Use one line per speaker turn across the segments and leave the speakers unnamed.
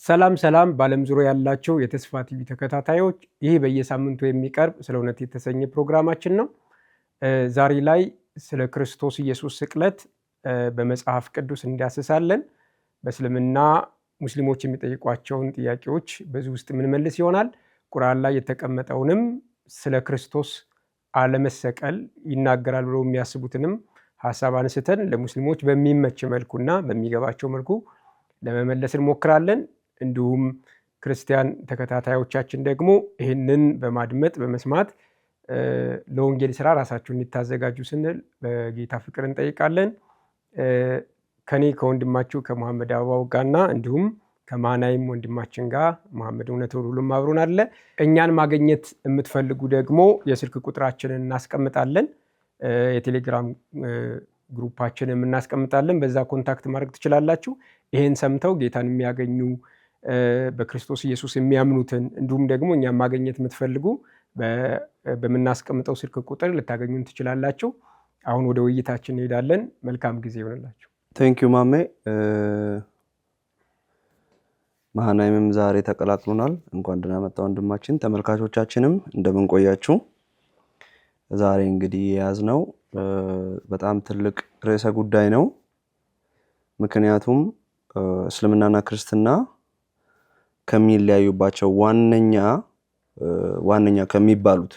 ሰላም ሰላም በዓለም ዙሪያ ያላቸው የተስፋ ቲቪ ተከታታዮች፣ ይህ በየሳምንቱ የሚቀርብ ስለ እውነት የተሰኘ ፕሮግራማችን ነው። ዛሬ ላይ ስለ ክርስቶስ ኢየሱስ ስቅለት በመጽሐፍ ቅዱስ እንዳስሳለን። በእስልምና ሙስሊሞች የሚጠይቋቸውን ጥያቄዎች በዚህ ውስጥ የምንመልስ ይሆናል። ቁርአን ላይ የተቀመጠውንም ስለ ክርስቶስ አለመሰቀል ይናገራል ብለው የሚያስቡትንም ሀሳብ አንስተን ለሙስሊሞች በሚመች መልኩና በሚገባቸው መልኩ ለመመለስ እንሞክራለን። እንዲሁም ክርስቲያን ተከታታዮቻችን ደግሞ ይህንን በማድመጥ በመስማት ለወንጌል ስራ ራሳቸውን እንዲታዘጋጁ ስንል በጌታ ፍቅር እንጠይቃለን። ከኔ ከወንድማችሁ ከመሐመድ አበባው ጋርና እንዲሁም ከማናይም ወንድማችን ጋር መሐመድ እውነት ሁሉም አብሮን አለ። እኛን ማግኘት የምትፈልጉ ደግሞ የስልክ ቁጥራችንን እናስቀምጣለን። የቴሌግራም ግሩፓችንን እናስቀምጣለን። በዛ ኮንታክት ማድረግ ትችላላችሁ። ይህን ሰምተው ጌታን የሚያገኙ በክርስቶስ ኢየሱስ የሚያምኑትን እንዲሁም ደግሞ እኛን ማግኘት የምትፈልጉ በምናስቀምጠው ስልክ ቁጥር ልታገኙን ትችላላችሁ። አሁን ወደ ውይይታችን እንሄዳለን። መልካም ጊዜ ይሆንላችሁ።
ቴንኪዩ ማሜ። መሃናይምም ዛሬ ተቀላቅሉናል። እንኳን ደህና መጣ ወንድማችን። ተመልካቾቻችንም እንደምን ቆያችሁ? ዛሬ እንግዲህ የያዝነው በጣም ትልቅ ርዕሰ ጉዳይ ነው። ምክንያቱም እስልምናና ክርስትና ከሚለያዩባቸው ዋነኛ ከሚባሉት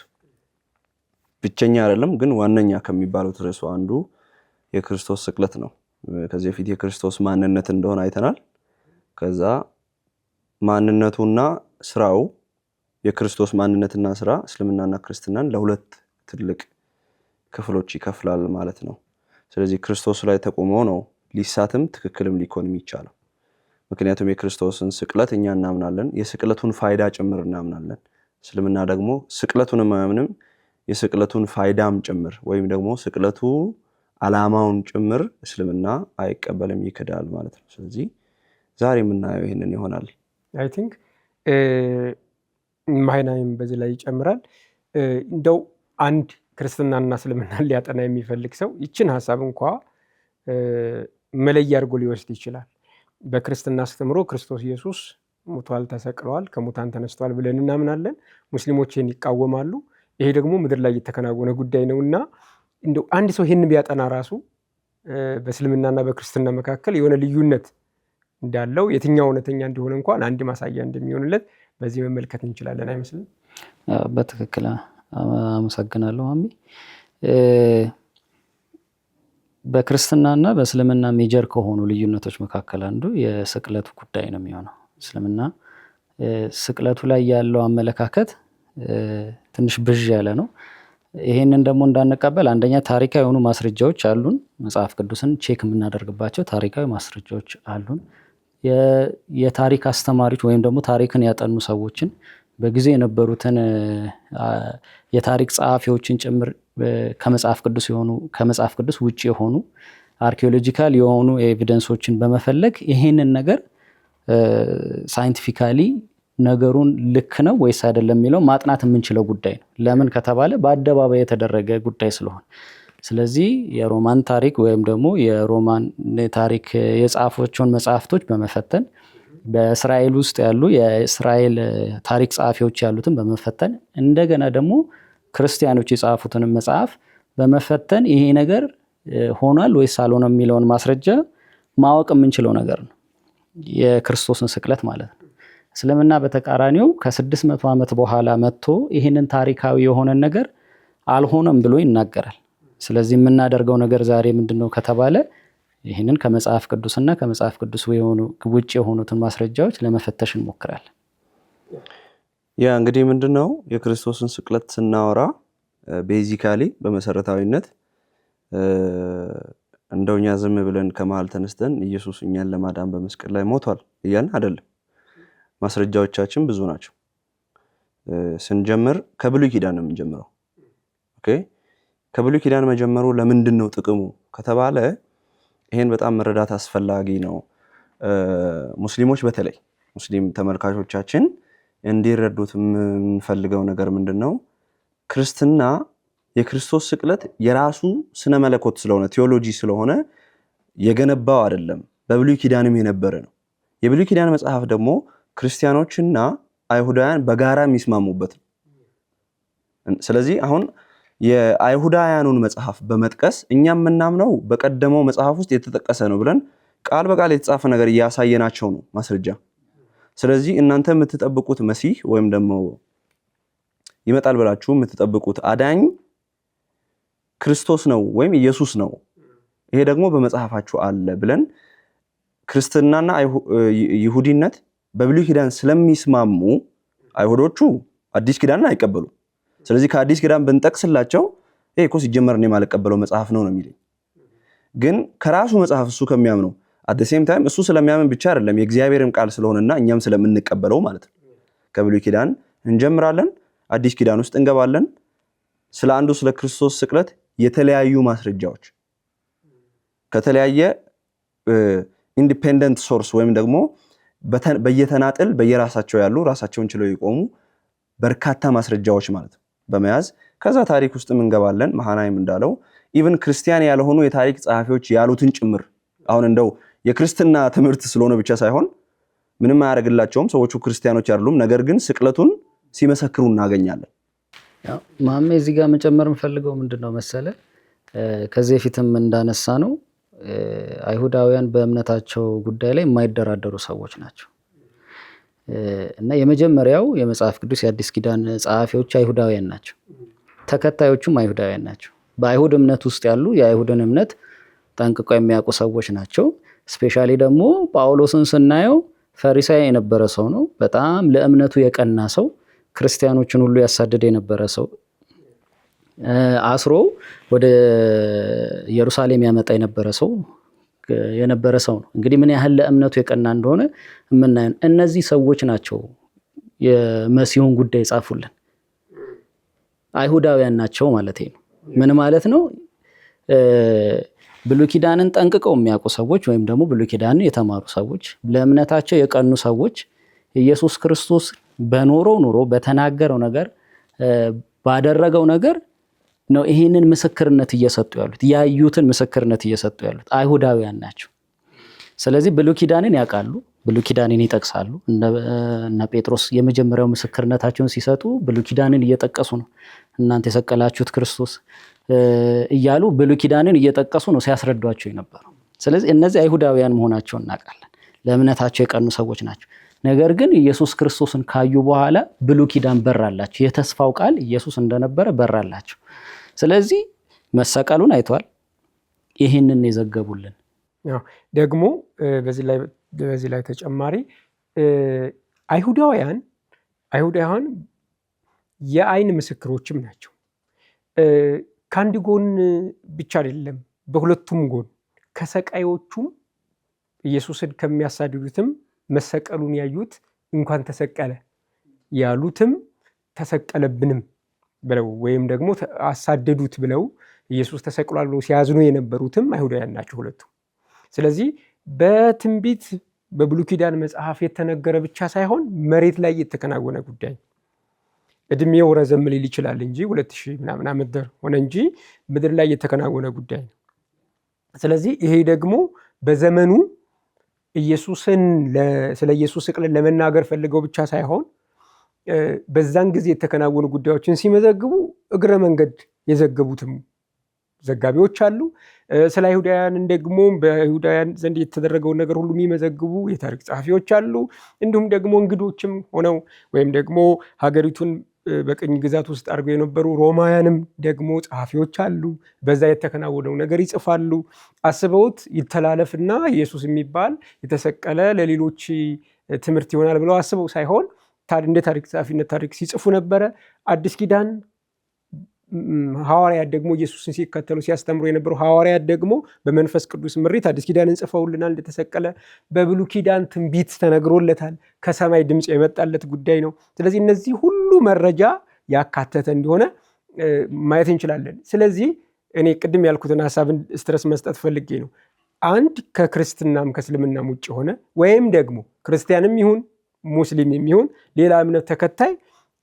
ብቸኛ አይደለም ግን ዋነኛ ከሚባሉት ርዕሱ አንዱ የክርስቶስ ስቅለት ነው። ከዚህ በፊት የክርስቶስ ማንነት እንደሆነ አይተናል። ከዛ ማንነቱና ስራው የክርስቶስ ማንነትና ስራ እስልምናና ክርስትናን ለሁለት ትልቅ ክፍሎች ይከፍላል ማለት ነው። ስለዚህ ክርስቶስ ላይ ተቆሞ ነው ሊሳትም ትክክልም ሊኮንም ይቻላል። ምክንያቱም የክርስቶስን ስቅለት እኛ እናምናለን፣ የስቅለቱን ፋይዳ ጭምር እናምናለን። እስልምና ደግሞ ስቅለቱን ማያምንም የስቅለቱን ፋይዳም ጭምር ወይም ደግሞ ስቅለቱ ዓላማውን ጭምር እስልምና አይቀበልም፣ ይክዳል ማለት ነው። ስለዚህ ዛሬ የምናየው ይሄንን ይሆናል።
አይ ቲንክ ማይናይም በዚህ ላይ ይጨምራል። እንደው አንድ ክርስትናና እስልምና ሊያጠና የሚፈልግ ሰው ይችን ሀሳብ እንኳ መለያ አድርጎ ሊወስድ ይችላል። በክርስትና አስተምሮ ክርስቶስ ኢየሱስ ሞቷል፣ ተሰቅሏል፣ ከሙታን ተነስቷል ብለን እናምናለን። ሙስሊሞችን ይቃወማሉ። ይሄ ደግሞ ምድር ላይ የተከናወነ ጉዳይ ነውና እንደው አንድ ሰው ይህን ቢያጠና ራሱ በእስልምናና በክርስትና መካከል የሆነ ልዩነት እንዳለው የትኛው እውነተኛ እንደሆነ እንኳን አንድ ማሳያ እንደሚሆንለት በዚህ መመልከት እንችላለን። አይመስልም?
በትክክል አመሰግናለሁ ማሚ። በክርስትናና በእስልምና ሜጀር ከሆኑ ልዩነቶች መካከል አንዱ የስቅለቱ ጉዳይ ነው የሚሆነው። እስልምና ስቅለቱ ላይ ያለው አመለካከት ትንሽ ብዥ ያለ ነው። ይሄንን ደግሞ እንዳንቀበል አንደኛ ታሪካዊ የሆኑ ማስረጃዎች አሉን። መጽሐፍ ቅዱስን ቼክ የምናደርግባቸው ታሪካዊ ማስረጃዎች አሉን። የታሪክ አስተማሪዎች ወይም ደግሞ ታሪክን ያጠኑ ሰዎችን በጊዜ የነበሩትን የታሪክ ጸሐፊዎችን ጭምር ከመጽሐፍ ቅዱስ ውጭ የሆኑ አርኪኦሎጂካል የሆኑ ኤቪደንሶችን በመፈለግ ይሄንን ነገር ሳይንቲፊካሊ ነገሩን ልክ ነው ወይስ አይደለም የሚለው ማጥናት የምንችለው ጉዳይ ነው። ለምን ከተባለ በአደባባይ የተደረገ ጉዳይ ስለሆነ። ስለዚህ የሮማን ታሪክ ወይም ደግሞ የሮማን ታሪክ የጻፎችን መጽሐፍቶች በመፈተን በእስራኤል ውስጥ ያሉ የእስራኤል ታሪክ ጸሐፊዎች ያሉትን በመፈተን እንደገና ደግሞ ክርስቲያኖች የጻፉትን መጽሐፍ በመፈተን ይሄ ነገር ሆኗል ወይስ አልሆነም የሚለውን ማስረጃ ማወቅ የምንችለው ነገር ነው፣ የክርስቶስን ስቅለት ማለት ነው። እስልምና በተቃራኒው ከ600 ዓመት በኋላ መጥቶ ይህንን ታሪካዊ የሆነን ነገር አልሆነም ብሎ ይናገራል። ስለዚህ የምናደርገው ነገር ዛሬ ምንድነው ከተባለ ይህንን ከመጽሐፍ ቅዱስና ከመጽሐፍ ቅዱስ ውጭ የሆኑትን ማስረጃዎች ለመፈተሽ እንሞክራለን።
ያ እንግዲህ ምንድነው የክርስቶስን ስቅለት ስናወራ ቤዚካሊ በመሰረታዊነት እንደውኛ ዝም ብለን ከመሃል ተነስተን ኢየሱስ እኛን ለማዳን በመስቀል ላይ ሞቷል እያልን አይደለም። ማስረጃዎቻችን ብዙ ናቸው። ስንጀምር ከብሉይ ኪዳን ነው የምንጀምረው። ኦኬ፣ ከብሉይ ኪዳን መጀመሩ ለምንድነው ጥቅሙ ከተባለ ይሄን በጣም መረዳት አስፈላጊ ነው። ሙስሊሞች በተለይ ሙስሊም ተመልካቾቻችን እንዲረዱት የምንፈልገው ነገር ምንድነው? ክርስትና የክርስቶስ ስቅለት የራሱ ስነ መለኮት ስለሆነ ቴዎሎጂ ስለሆነ የገነባው አይደለም፣ በብሉይ ኪዳንም የነበረ ነው። የብሉይ ኪዳን መጽሐፍ ደግሞ ክርስቲያኖችና አይሁዳውያን በጋራ የሚስማሙበት ነው። ስለዚህ አሁን የአይሁዳውያኑን መጽሐፍ በመጥቀስ እኛም የምናምነው በቀደመው መጽሐፍ ውስጥ የተጠቀሰ ነው ብለን ቃል በቃል የተጻፈ ነገር እያሳየናቸው ነው ማስረጃ። ስለዚህ እናንተ የምትጠብቁት መሲህ ወይም ደግሞ ይመጣል ብላችሁ የምትጠብቁት አዳኝ ክርስቶስ ነው ወይም ኢየሱስ ነው፣ ይሄ ደግሞ በመጽሐፋችሁ አለ ብለን ክርስትናና ይሁዲነት በብሉይ ኪዳን ስለሚስማሙ አይሁዶቹ አዲስ ኪዳንን አይቀበሉም። ስለዚህ ከአዲስ ኪዳን ብንጠቅስላቸው ይሄ እኮ ሲጀመር እኔ የማልቀበለው መጽሐፍ ነው የሚለኝ። ግን ከራሱ መጽሐፍ እሱ ከሚያምነው አት ዘ ሴም ታይም እሱ ስለሚያምን ብቻ አይደለም የእግዚአብሔርም ቃል ስለሆነና እኛም ስለምንቀበለው ማለት ነው። ከብሉይ ኪዳን እንጀምራለን፣ አዲስ ኪዳን ውስጥ እንገባለን። ስለ አንዱ ስለ ክርስቶስ ስቅለት የተለያዩ ማስረጃዎች ከተለያየ ኢንዲፔንደንት ሶርስ ወይም ደግሞ በየተናጥል በየራሳቸው ያሉ ራሳቸውን ችለው የቆሙ በርካታ ማስረጃዎች ማለት ነው በመያዝ ከዛ ታሪክ ውስጥ እንገባለን። መሃናይም እንዳለው ኢቭን ክርስቲያን ያልሆኑ የታሪክ ጸሐፊዎች ያሉትን ጭምር አሁን እንደው የክርስትና ትምህርት ስለሆነ ብቻ ሳይሆን ምንም አያደርግላቸውም ሰዎቹ ክርስቲያኖች አይደሉም፣ ነገር ግን ስቅለቱን ሲመሰክሩ እናገኛለን።
ማሜ እዚህ ጋር መጨመር የምፈልገው ምንድነው መሰለ፣ ከዚህ በፊትም እንዳነሳ ነው አይሁዳውያን በእምነታቸው ጉዳይ ላይ የማይደራደሩ ሰዎች ናቸው እና የመጀመሪያው የመጽሐፍ ቅዱስ የአዲስ ኪዳን ጸሐፊዎች አይሁዳውያን ናቸው፣ ተከታዮቹም አይሁዳውያን ናቸው። በአይሁድ እምነት ውስጥ ያሉ የአይሁድን እምነት ጠንቅቀው የሚያውቁ ሰዎች ናቸው። ስፔሻሊ ደግሞ ጳውሎስን ስናየው ፈሪሳይ የነበረ ሰው ነው። በጣም ለእምነቱ የቀና ሰው፣ ክርስቲያኖችን ሁሉ ያሳደደ የነበረ ሰው፣ አስሮ ወደ ኢየሩሳሌም ያመጣ የነበረ ሰው ነው። እንግዲህ ምን ያህል ለእምነቱ የቀና እንደሆነ የምናየው እነዚህ ሰዎች ናቸው የመሲሁን ጉዳይ ጻፉልን። አይሁዳውያን ናቸው ማለት ነው። ምን ማለት ነው? ብሉይ ኪዳንን ጠንቅቀው የሚያውቁ ሰዎች ወይም ደግሞ ብሉይ ኪዳንን የተማሩ ሰዎች፣ ለእምነታቸው የቀኑ ሰዎች ኢየሱስ ክርስቶስ በኖረው ኑሮ በተናገረው ነገር ባደረገው ነገር ነው ይህንን ምስክርነት እየሰጡ ያሉት፣ ያዩትን ምስክርነት እየሰጡ ያሉት አይሁዳውያን ናቸው። ስለዚህ ብሉይ ኪዳንን ያውቃሉ፣ ብሉይ ኪዳንን ይጠቅሳሉ። እነ ጴጥሮስ የመጀመሪያው ምስክርነታቸውን ሲሰጡ ብሉይ ኪዳንን እየጠቀሱ ነው። እናንተ የሰቀላችሁት ክርስቶስ እያሉ ብሉይ ኪዳንን እየጠቀሱ ነው ሲያስረዷቸው የነበረው። ስለዚህ እነዚህ አይሁዳውያን መሆናቸውን እናውቃለን፣ ለእምነታቸው የቀኑ ሰዎች ናቸው። ነገር ግን ኢየሱስ ክርስቶስን ካዩ በኋላ ብሉይ ኪዳን በራላቸው፣ የተስፋው ቃል ኢየሱስ እንደነበረ በራላቸው። ስለዚህ መሰቀሉን አይተዋል፣ ይህንን የዘገቡልን።
ደግሞ በዚህ ላይ ተጨማሪ አይሁዳውያን የአይን ምስክሮችም ናቸው። ከአንድ ጎን ብቻ አይደለም፣ በሁለቱም ጎን ከሰቃዮቹም ኢየሱስን ከሚያሳድዱትም መሰቀሉን ያዩት እንኳን ተሰቀለ ያሉትም ተሰቀለብንም ብለው ወይም ደግሞ አሳደዱት ብለው ኢየሱስ ተሰቅሏል ብለው ሲያዝኑ የነበሩትም አይሁዳውያን ናቸው ሁለቱ። ስለዚህ በትንቢት በብሉይ ኪዳን መጽሐፍ የተነገረ ብቻ ሳይሆን መሬት ላይ የተከናወነ ጉዳይ፣ እድሜው ረዘም ሊል ይችላል እንጂ 2000 ምናምን ዓመት ሆነ እንጂ ምድር ላይ የተከናወነ ጉዳይ ነው። ስለዚህ ይሄ ደግሞ በዘመኑ ኢየሱስን ስለ ኢየሱስ ስቅለት ለመናገር ፈልገው ብቻ ሳይሆን በዛን ጊዜ የተከናወኑ ጉዳዮችን ሲመዘግቡ እግረ መንገድ የዘገቡትም ዘጋቢዎች አሉ። ስለ አይሁዳውያን ደግሞ በይሁዳውያን ዘንድ የተደረገውን ነገር ሁሉ የሚመዘግቡ የታሪክ ጸሐፊዎች አሉ። እንዲሁም ደግሞ እንግዶችም ሆነው ወይም ደግሞ ሀገሪቱን በቅኝ ግዛት ውስጥ አድርገው የነበሩ ሮማውያንም ደግሞ ጸሐፊዎች አሉ። በዛ የተከናወነው ነገር ይጽፋሉ። አስበውት ይተላለፍና ኢየሱስ የሚባል የተሰቀለ ለሌሎች ትምህርት ይሆናል ብለው አስበው ሳይሆን እንደ ታሪክ ጸሐፊነት ታሪክ ሲጽፉ ነበረ። አዲስ ኪዳን ሐዋርያት ደግሞ ኢየሱስን ሲከተሉ ሲያስተምሩ የነበሩ ሐዋርያት ደግሞ በመንፈስ ቅዱስ ምሪት አዲስ ኪዳንን ጽፈውልናል። እንደተሰቀለ በብሉይ ኪዳን ትንቢት ተነግሮለታል። ከሰማይ ድምፅ የመጣለት ጉዳይ ነው። ስለዚህ እነዚህ ሁሉ መረጃ ያካተተ እንደሆነ ማየት እንችላለን። ስለዚህ እኔ ቅድም ያልኩትን ሀሳብን ስትረስ መስጠት ፈልጌ ነው። አንድ ከክርስትናም ከእስልምናም ውጭ ሆነ ወይም ደግሞ ክርስቲያንም ይሁን ሙስሊም የሚሆን ሌላ እምነት ተከታይ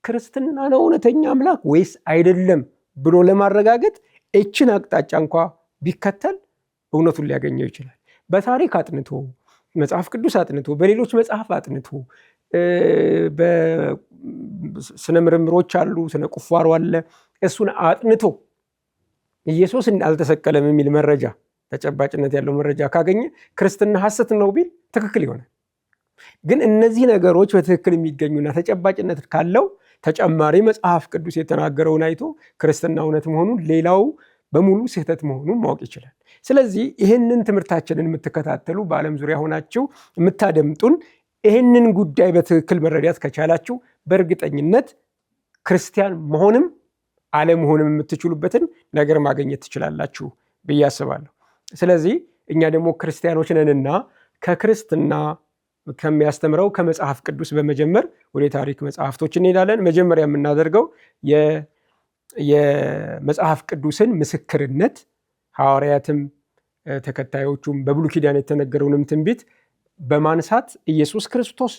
ክርስትና ነው እውነተኛ አምላክ ወይስ አይደለም ብሎ ለማረጋገጥ እችን አቅጣጫ እንኳ ቢከተል እውነቱን ሊያገኘው ይችላል። በታሪክ አጥንቶ፣ መጽሐፍ ቅዱስ አጥንቶ፣ በሌሎች መጽሐፍ አጥንቶ በስነ ምርምሮች አሉ፣ ስነ ቁፋሮ አለ። እሱን አጥንቶ ኢየሱስ አልተሰቀለም የሚል መረጃ ተጨባጭነት ያለው መረጃ ካገኘ ክርስትና ሐሰት ነው ቢል ትክክል ይሆናል። ግን እነዚህ ነገሮች በትክክል የሚገኙና ተጨባጭነት ካለው ተጨማሪ መጽሐፍ ቅዱስ የተናገረውን አይቶ ክርስትና እውነት መሆኑን ሌላው በሙሉ ስህተት መሆኑን ማወቅ ይችላል። ስለዚህ ይህንን ትምህርታችንን የምትከታተሉ በዓለም ዙሪያ ሆናችሁ የምታደምጡን ይህንን ጉዳይ በትክክል መረዳት ከቻላችሁ በእርግጠኝነት ክርስቲያን መሆንም አለመሆንም የምትችሉበትን ነገር ማግኘት ትችላላችሁ ብዬ አስባለሁ። ስለዚህ እኛ ደግሞ ክርስቲያኖች ነንና ከክርስትና ከሚያስተምረው ከመጽሐፍ ቅዱስ በመጀመር ወደ ታሪክ መጽሐፍቶች እንሄዳለን። መጀመሪያ የምናደርገው የመጽሐፍ ቅዱስን ምስክርነት ሐዋርያትም ተከታዮቹም በብሉይ ኪዳን የተነገረውንም ትንቢት በማንሳት ኢየሱስ ክርስቶስ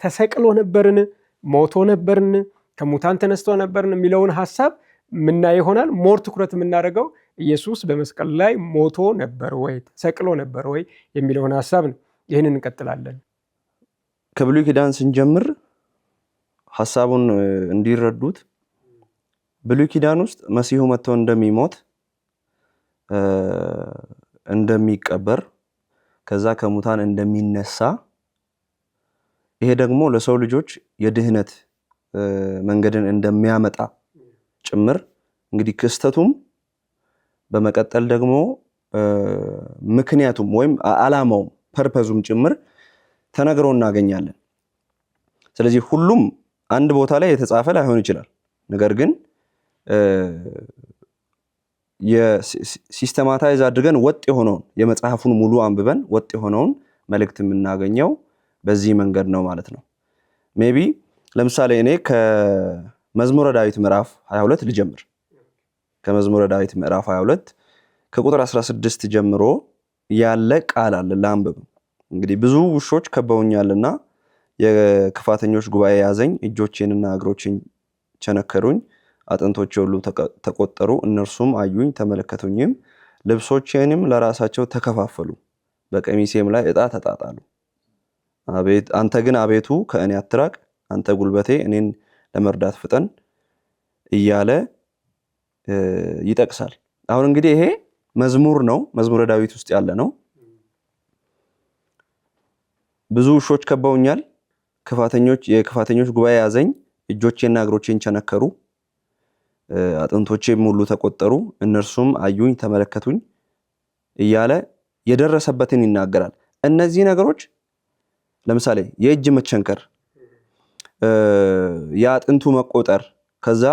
ተሰቅሎ ነበርን፣ ሞቶ ነበርን፣ ከሙታን ተነስቶ ነበርን የሚለውን ሐሳብ ምናይ ይሆናል። ሞር ትኩረት የምናደርገው ኢየሱስ በመስቀል ላይ ሞቶ ነበር ወይ ተሰቅሎ ነበር ወይ የሚለውን ሐሳብ ነው። ይህንን እንቀጥላለን።
ከብሉይ ኪዳን ስንጀምር ሐሳቡን እንዲረዱት ብሉይ ኪዳን ውስጥ መሲሁ መጥቶ እንደሚሞት እንደሚቀበር ከዛ ከሙታን እንደሚነሳ ይሄ ደግሞ ለሰው ልጆች የድህነት መንገድን እንደሚያመጣ ጭምር እንግዲህ ክስተቱም በመቀጠል ደግሞ ምክንያቱም ወይም ዓላማውም ፐርፐዙም ጭምር ተነግሮ እናገኛለን። ስለዚህ ሁሉም አንድ ቦታ ላይ የተጻፈ ላይሆን ይችላል። ነገር ግን የሲስተማታይዝ አድርገን ወጥ የሆነውን የመጽሐፉን ሙሉ አንብበን ወጥ የሆነውን መልእክት የምናገኘው በዚህ መንገድ ነው ማለት ነው። ሜቢ ለምሳሌ እኔ ከመዝሙረ ዳዊት ምዕራፍ 22 ልጀምር። ከመዝሙረ ዳዊት ምዕራፍ 22 ከቁጥር 16 ጀምሮ ያለ ቃል አለ ላንብብ። እንግዲህ ብዙ ውሾች ከበውኛልና የክፋተኞች ጉባኤ ያዘኝ፣ እጆቼንና እግሮቼን ቸነከሩኝ፣ አጥንቶቼ ሁሉ ተቆጠሩ፣ እነርሱም አዩኝ ተመለከቱኝም፣ ልብሶቼንም ለራሳቸው ተከፋፈሉ፣ በቀሚሴም ላይ ዕጣ ተጣጣሉ። አንተ ግን አቤቱ ከእኔ አትራቅ፣ አንተ ጉልበቴ እኔን ለመርዳት ፍጠን እያለ ይጠቅሳል። አሁን እንግዲህ ይሄ መዝሙር ነው፣ መዝሙረ ዳዊት ውስጥ ያለ ነው። ብዙ ውሾች ከበውኛል፣ የክፋተኞች ጉባኤ ያዘኝ፣ እጆቼና እግሮቼን ቸነከሩ፣ አጥንቶቼም ሁሉ ተቆጠሩ፣ እነርሱም አዩኝ ተመለከቱኝ እያለ የደረሰበትን ይናገራል። እነዚህ ነገሮች ለምሳሌ የእጅ መቸንከር፣ የአጥንቱ መቆጠር፣ ከዛ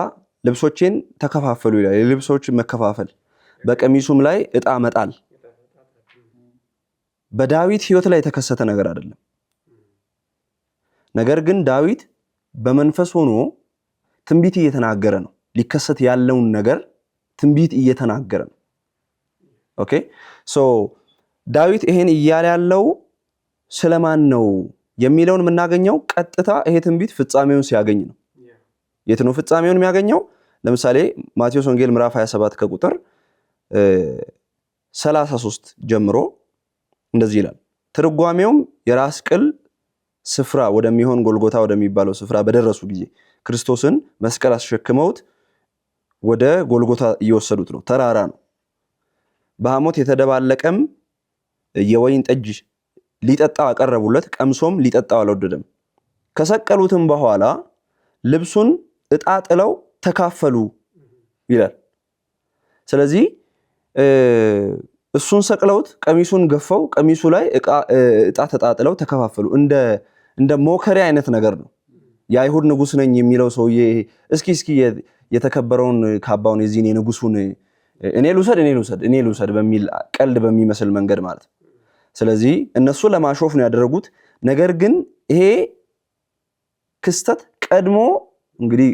ልብሶቼን ተከፋፈሉ ይላል። የልብሶች መከፋፈል፣ በቀሚሱም ላይ ዕጣ መጣል በዳዊት ሕይወት ላይ የተከሰተ ነገር አይደለም። ነገር ግን ዳዊት በመንፈስ ሆኖ ትንቢት እየተናገረ ነው። ሊከሰት ያለውን ነገር ትንቢት እየተናገረ ነው። ኦኬ ሶ ዳዊት ይሄን እያለ ያለው ስለማን ነው የሚለውን የምናገኘው ቀጥታ ይሄ ትንቢት ፍጻሜውን ሲያገኝ ነው። የት ነው ፍጻሜውን የሚያገኘው? ለምሳሌ ማቴዎስ ወንጌል ምዕራፍ 27 ከቁጥር 33 ጀምሮ እንደዚህ ይላል። ትርጓሜውም የራስ ቅል ስፍራ ወደሚሆን ጎልጎታ ወደሚባለው ስፍራ በደረሱ ጊዜ ክርስቶስን መስቀል አስሸክመውት ወደ ጎልጎታ እየወሰዱት ነው። ተራራ ነው። በሐሞት የተደባለቀም የወይን ጠጅ ሊጠጣው አቀረቡለት፣ ቀምሶም ሊጠጣው አልወደደም። ከሰቀሉትም በኋላ ልብሱን ዕጣ ጥለው ተካፈሉ ይላል። ስለዚህ እሱን ሰቅለውት ቀሚሱን ገፈው ቀሚሱ ላይ ዕጣ ተጣጥለው ተከፋፈሉ። እንደ ሞከሪያ አይነት ነገር ነው። የአይሁድ ንጉሥ ነኝ የሚለው ሰውዬ እስኪ የተከበረውን ካባውን የዚህን የንጉሱን እኔ ልውሰድ በሚል ቀልድ በሚመስል መንገድ ማለት ነው። ስለዚህ እነሱ ለማሾፍ ነው ያደረጉት። ነገር ግን ይሄ ክስተት ቀድሞ እንግዲህ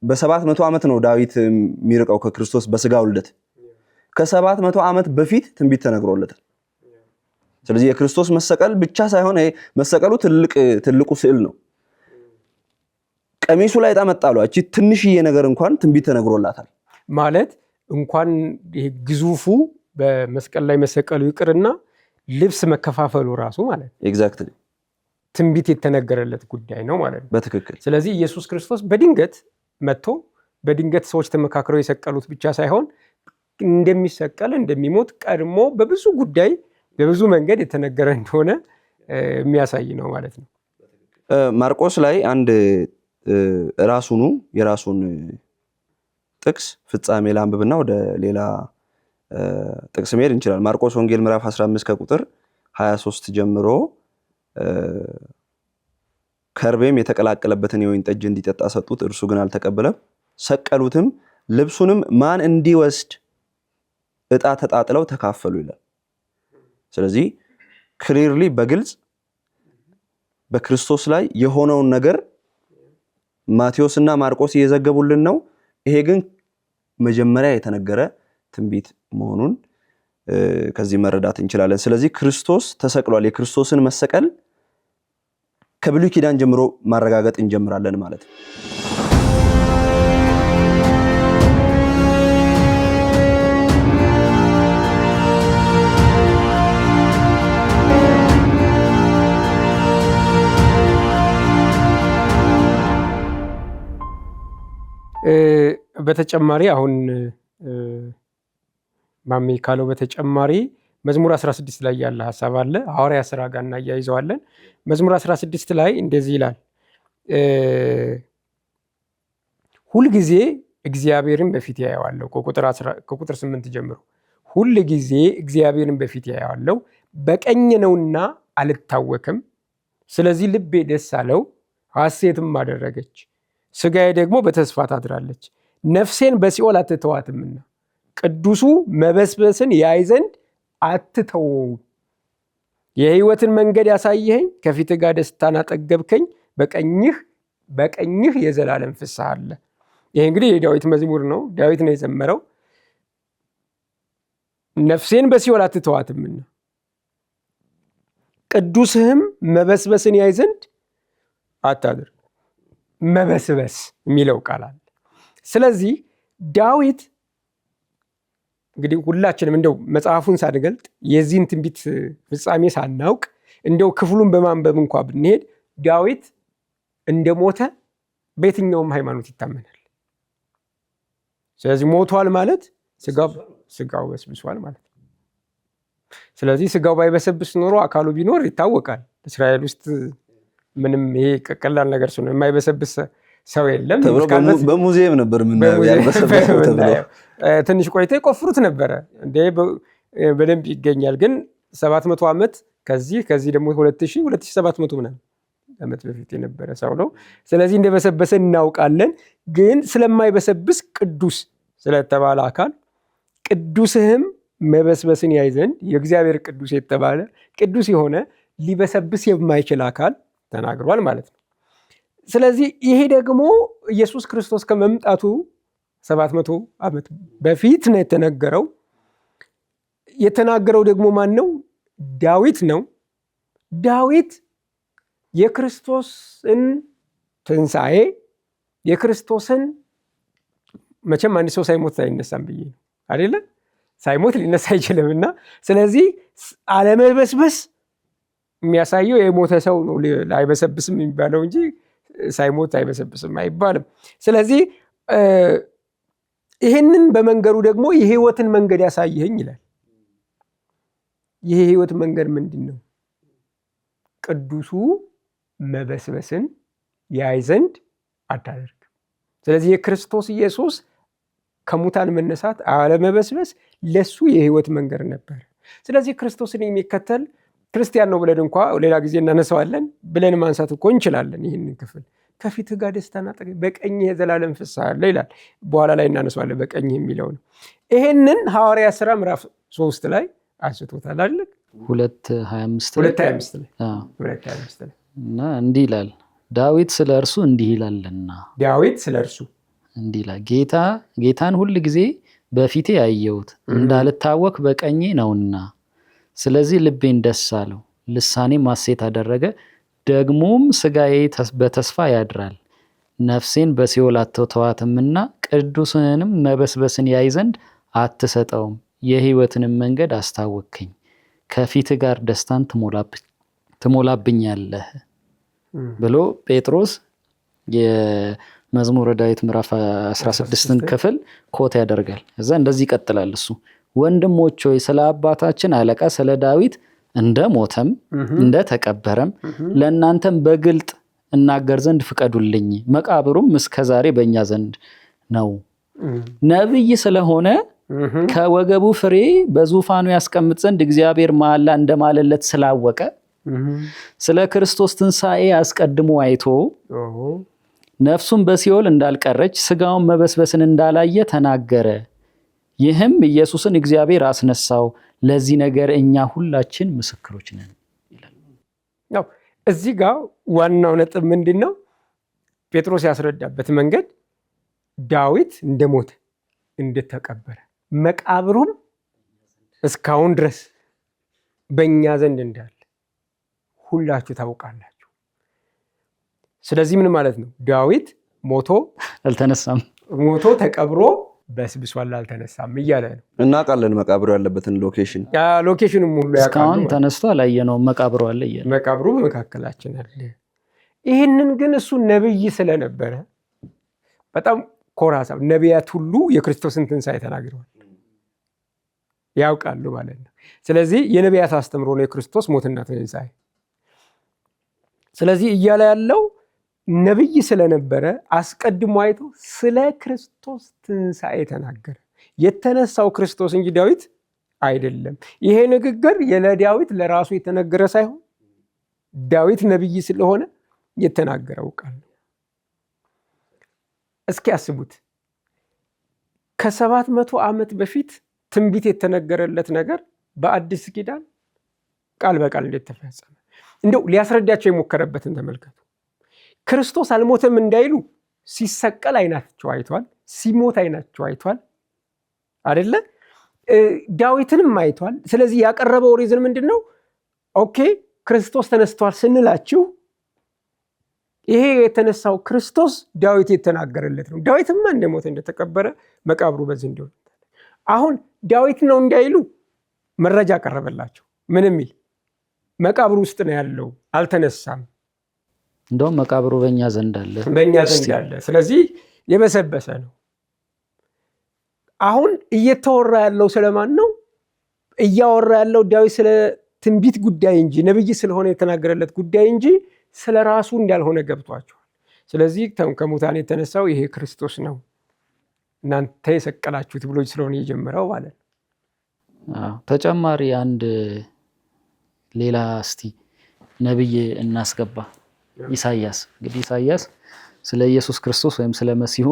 በ700 ዓመት ነው ዳዊት የሚርቀው ከክርስቶስ በስጋ ውልደት። ከ700 ዓመት በፊት ትንቢት ተነግሮለታል። ስለዚህ የክርስቶስ መሰቀል ብቻ ሳይሆን መሰቀሉ ትልቁ ስዕል ነው። ቀሚሱ ላይ ዕጣ መጣሉ እቺ ትንሽዬ ነገር እንኳን ትንቢት ተነግሮላታል።
ማለት እንኳን ይሄ ግዙፉ በመስቀል ላይ መሰቀሉ ይቅርና ልብስ መከፋፈሉ ራሱ ማለት
ኤግዛክትሊ
ትንቢት የተነገረለት ጉዳይ ነው ማለት ነው።
በትክክል።
ስለዚህ ኢየሱስ ክርስቶስ በድንገት መጥቶ በድንገት ሰዎች ተመካክረው የሰቀሉት ብቻ ሳይሆን እንደሚሰቀል እንደሚሞት ቀድሞ በብዙ ጉዳይ በብዙ መንገድ የተነገረ እንደሆነ የሚያሳይ ነው ማለት ነው።
ማርቆስ ላይ አንድ የራሱን ጥቅስ ፍጻሜ ላንብብና ወደ ሌላ ጥቅስ መሄድ እንችላለን። ማርቆስ ወንጌል ምዕራፍ 15 ከቁጥር 23 ጀምሮ ከርቤም የተቀላቀለበትን የወይን ጠጅ እንዲጠጣ ሰጡት፣ እርሱ ግን አልተቀበለም። ሰቀሉትም፣ ልብሱንም ማን እንዲወስድ ዕጣ ተጣጥለው ተካፈሉ ይላል። ስለዚህ ክሊርሊ በግልጽ በክርስቶስ ላይ የሆነውን ነገር ማቴዎስ እና ማርቆስ እየዘገቡልን ነው። ይሄ ግን መጀመሪያ የተነገረ ትንቢት መሆኑን ከዚህ መረዳት እንችላለን። ስለዚህ ክርስቶስ ተሰቅሏል። የክርስቶስን መሰቀል ከብሉይ ኪዳን ጀምሮ ማረጋገጥ እንጀምራለን ማለት ነው።
በተጨማሪ አሁን ማሜ ካለው በተጨማሪ መዝሙር 16 ላይ ያለ ሐሳብ አለ። ሐዋርያ ሥራ ጋር እናያይዘዋለን። መዝሙር 16 ላይ እንደዚህ ይላል፣ ሁልጊዜ እግዚአብሔርን በፊት ያየዋለሁ። ከቁጥር 8 ጀምሮ ሁልጊዜ እግዚአብሔርን በፊት ያየዋለሁ፣ በቀኝ ነውና አልታወክም። ስለዚህ ልቤ ደስ አለው፣ ሐሴትም አደረገች። ሥጋዬ ደግሞ በተስፋ ታድራለች። ነፍሴን በሲኦል አትተዋትምና ቅዱሱ መበስበስን ያይ ዘንድ አትተወው። የሕይወትን መንገድ ያሳየኸኝ፣ ከፊትህ ጋር ደስታን አጠገብከኝ፣ በቀኝህ የዘላለም ፍስሐ አለ። ይሄ እንግዲህ የዳዊት መዝሙር ነው። ዳዊት ነው የዘመረው። ነፍሴን በሲኦል አትተዋትምና ቅዱስህም መበስበስን ያይ ዘንድ አታድርግ። መበስበስ የሚለው ቃል አለ። ስለዚህ ዳዊት እንግዲህ ሁላችንም እንደው መጽሐፉን ሳንገልጥ የዚህን ትንቢት ፍጻሜ ሳናውቅ እንደው ክፍሉን በማንበብ እንኳ ብንሄድ ዳዊት እንደሞተ በየትኛውም ሃይማኖት ይታመናል። ስለዚህ ሞቷል ማለት ስጋው በስብሷል ማለት ነው። ስለዚህ ስጋው ባይበሰብስ ኖሮ አካሉ ቢኖር ይታወቃል። እስራኤል ውስጥ ምንም ይሄ ቀላል ነገር ስለሆነ የማይበሰብስ ሰው የለም።
በሙዚየም ነበር
ትንሽ ቆይታ ይቆፍሩት ነበረ እንደ በደንብ ይገኛል። ግን 700 ዓመት ከዚህ ደግሞ 2700 ምናምን ዓመት በፊት የነበረ ሰው ነው። ስለዚህ እንደበሰበሰ እናውቃለን። ግን ስለማይበሰብስ ቅዱስ ስለተባለ አካል ቅዱስህም መበስበስን ያይ ዘንድ የእግዚአብሔር ቅዱስ የተባለ ቅዱስ የሆነ ሊበሰብስ የማይችል አካል ተናግሯል ማለት ነው። ስለዚህ ይሄ ደግሞ ኢየሱስ ክርስቶስ ከመምጣቱ 700 ዓመት በፊት ነው የተነገረው። የተናገረው ደግሞ ማን ነው? ዳዊት ነው። ዳዊት የክርስቶስን ትንሣኤ የክርስቶስን መቼም አንድ ሰው ሳይሞት አይነሳም ብዬ ነው አይደለ? ሳይሞት ሊነሳ አይችልምና ስለዚህ አለመበስበስ የሚያሳየው የሞተ ሰው ነው አይበሰብስም የሚባለው እንጂ ሳይሞት አይበሰብስም አይባልም። ስለዚህ ይህንን በመንገዱ ደግሞ የሕይወትን መንገድ ያሳየኸኝ ይላል። ይህ የሕይወት መንገድ ምንድን ነው? ቅዱሱ መበስበስን ያይ ዘንድ አታደርግ። ስለዚህ የክርስቶስ ኢየሱስ ከሙታን መነሳት አለመበስበስ ለሱ የሕይወት መንገድ ነበር። ስለዚህ ክርስቶስን የሚከተል ክርስቲያን ነው ብለን እንኳ ሌላ ጊዜ እናነሳዋለን ብለን ማንሳት እኮ እንችላለን። ይህንን ክፍል ከፊትህ ጋር ደስታን አጠገብከኝ፣ በቀኝህ የዘላለም ፍስሐ አለ ይላል። በኋላ ላይ እናነሳዋለን በቀኝህ የሚለው ነው። ይህንን ሐዋርያ ሥራ ምዕራፍ 3 ላይ አንስቶታል አይደል? 2:25 ላይ
እና እንዲህ ይላል፣ ዳዊት ስለ እርሱ እንዲህ ይላልና እንዲህ ይላል፣ ጌታን ሁል ጊዜ በፊቴ ያየሁት እንዳልታወክ በቀኜ ነውና፣ ስለዚህ ልቤን ደስ አለው፣ ልሳኔም ሐሴት አደረገ። ደግሞም ሥጋዬ በተስፋ ያድራል። ነፍሴን በሲኦል አትተዋትምና ቅዱስንም መበስበስን ያይ ዘንድ አትሰጠውም። የሕይወትንም መንገድ አስታወቅከኝ፣ ከፊትህ ጋር ደስታን ትሞላብኛለህ ብሎ ጴጥሮስ የመዝሙረ ዳዊት ምዕራፍ 16ን ክፍል ኮት ያደርጋል። እዛ እንደዚህ ይቀጥላል እሱ ወንድሞች ሆይ ስለ አባታችን አለቃ ስለ ዳዊት እንደሞተም እንደተቀበረም ለእናንተም በግልጥ እናገር ዘንድ ፍቀዱልኝ። መቃብሩም እስከዛሬ በእኛ ዘንድ ነው። ነቢይ ስለሆነ ከወገቡ ፍሬ በዙፋኑ ያስቀምጥ ዘንድ እግዚአብሔር መሐላ እንደማለለት ስላወቀ ስለ ክርስቶስ ትንሣኤ አስቀድሞ አይቶ ነፍሱን በሲኦል እንዳልቀረች ስጋውን መበስበስን እንዳላየ ተናገረ። ይህም ኢየሱስን እግዚአብሔር አስነሳው። ለዚህ ነገር እኛ ሁላችን ምስክሮች ነን ይላል።
ያው እዚህ ጋር ዋናው ነጥብ ምንድነው? ጴጥሮስ ያስረዳበት መንገድ ዳዊት እንደሞተ እንደተቀበረ መቃብሩም እስካሁን ድረስ በእኛ ዘንድ እንዳለ ሁላችሁ ታውቃላችሁ። ስለዚህ ምን ማለት ነው? ዳዊት ሞቶ
አልተነሳም፣
ሞቶ ተቀብሮ በስብሷል አልተነሳም እያለ ነው።
እናውቃለን መቃብሩ ያለበትን ሎኬሽን፣
ሎኬሽኑም ሁሉ ያውቃሉ።
እስካሁን ተነስቶ አላየነውም፣ መቃብሩ አለ እያለ
መቃብሩ በመካከላችን አለ። ይህንን ግን እሱ ነብይ ስለነበረ በጣም ኮራሳ ነቢያት ሁሉ የክርስቶስን ትንሣኤ ተናግረዋል፣ ያውቃሉ ማለት ነው። ስለዚህ የነቢያት አስተምሮ ነው የክርስቶስ ሞትና ትንሣኤ። ስለዚህ እያለ ያለው ነብይ ስለነበረ አስቀድሞ አይቶ ስለ ክርስቶስ ትንሣኤ ተናገረ። የተነሳው ክርስቶስ እንጂ ዳዊት አይደለም። ይሄ ንግግር ለዳዊት ለራሱ የተነገረ ሳይሆን ዳዊት ነብይ ስለሆነ የተናገረው ቃል ነው። እስኪ አስቡት፣ ከ700 ዓመት በፊት ትንቢት የተነገረለት ነገር በአዲስ ኪዳን ቃል በቃል እንዴት ተፈጸመ? እንደው ሊያስረዳቸው የሞከረበትን ተመልከቱ። ክርስቶስ አልሞተም እንዳይሉ ሲሰቀል አይናቸው አይቷል፣ ሲሞት አይናቸው አይቷል አይደለ? ዳዊትንም አይቷል። ስለዚህ ያቀረበው ሪዝን ምንድን ነው? ኦኬ ክርስቶስ ተነስቷል ስንላችሁ ይሄ የተነሳው ክርስቶስ ዳዊት የተናገረለት ነው። ዳዊትማ እንደሞተ እንደተቀበረ መቃብሩ በዚህ እንደሆነ አሁን ዳዊት ነው እንዳይሉ መረጃ ቀረበላቸው። ምን የሚል መቃብሩ ውስጥ ነው ያለው፣ አልተነሳም።
እንደውም መቃብሩ በእኛ ዘንድ አለ፣
በእኛ ዘንድ አለ። ስለዚህ የበሰበሰ ነው። አሁን እየተወራ ያለው ስለማን ነው? እያወራ ያለው ዳዊት ስለ ትንቢት ጉዳይ እንጂ ነብይ ስለሆነ የተናገረለት ጉዳይ እንጂ ስለ ራሱ እንዳልሆነ ገብቷቸዋል። ስለዚህ ከሙታን የተነሳው ይሄ ክርስቶስ ነው እናንተ የሰቀላችሁት ብሎ ስለሆነ የጀመረው ማለት ነው።
ተጨማሪ አንድ ሌላ እስቲ ነብይ እናስገባ። ኢሳይያስ እንግዲህ ኢሳይያስ ስለ ኢየሱስ ክርስቶስ ወይም ስለ መሲሁ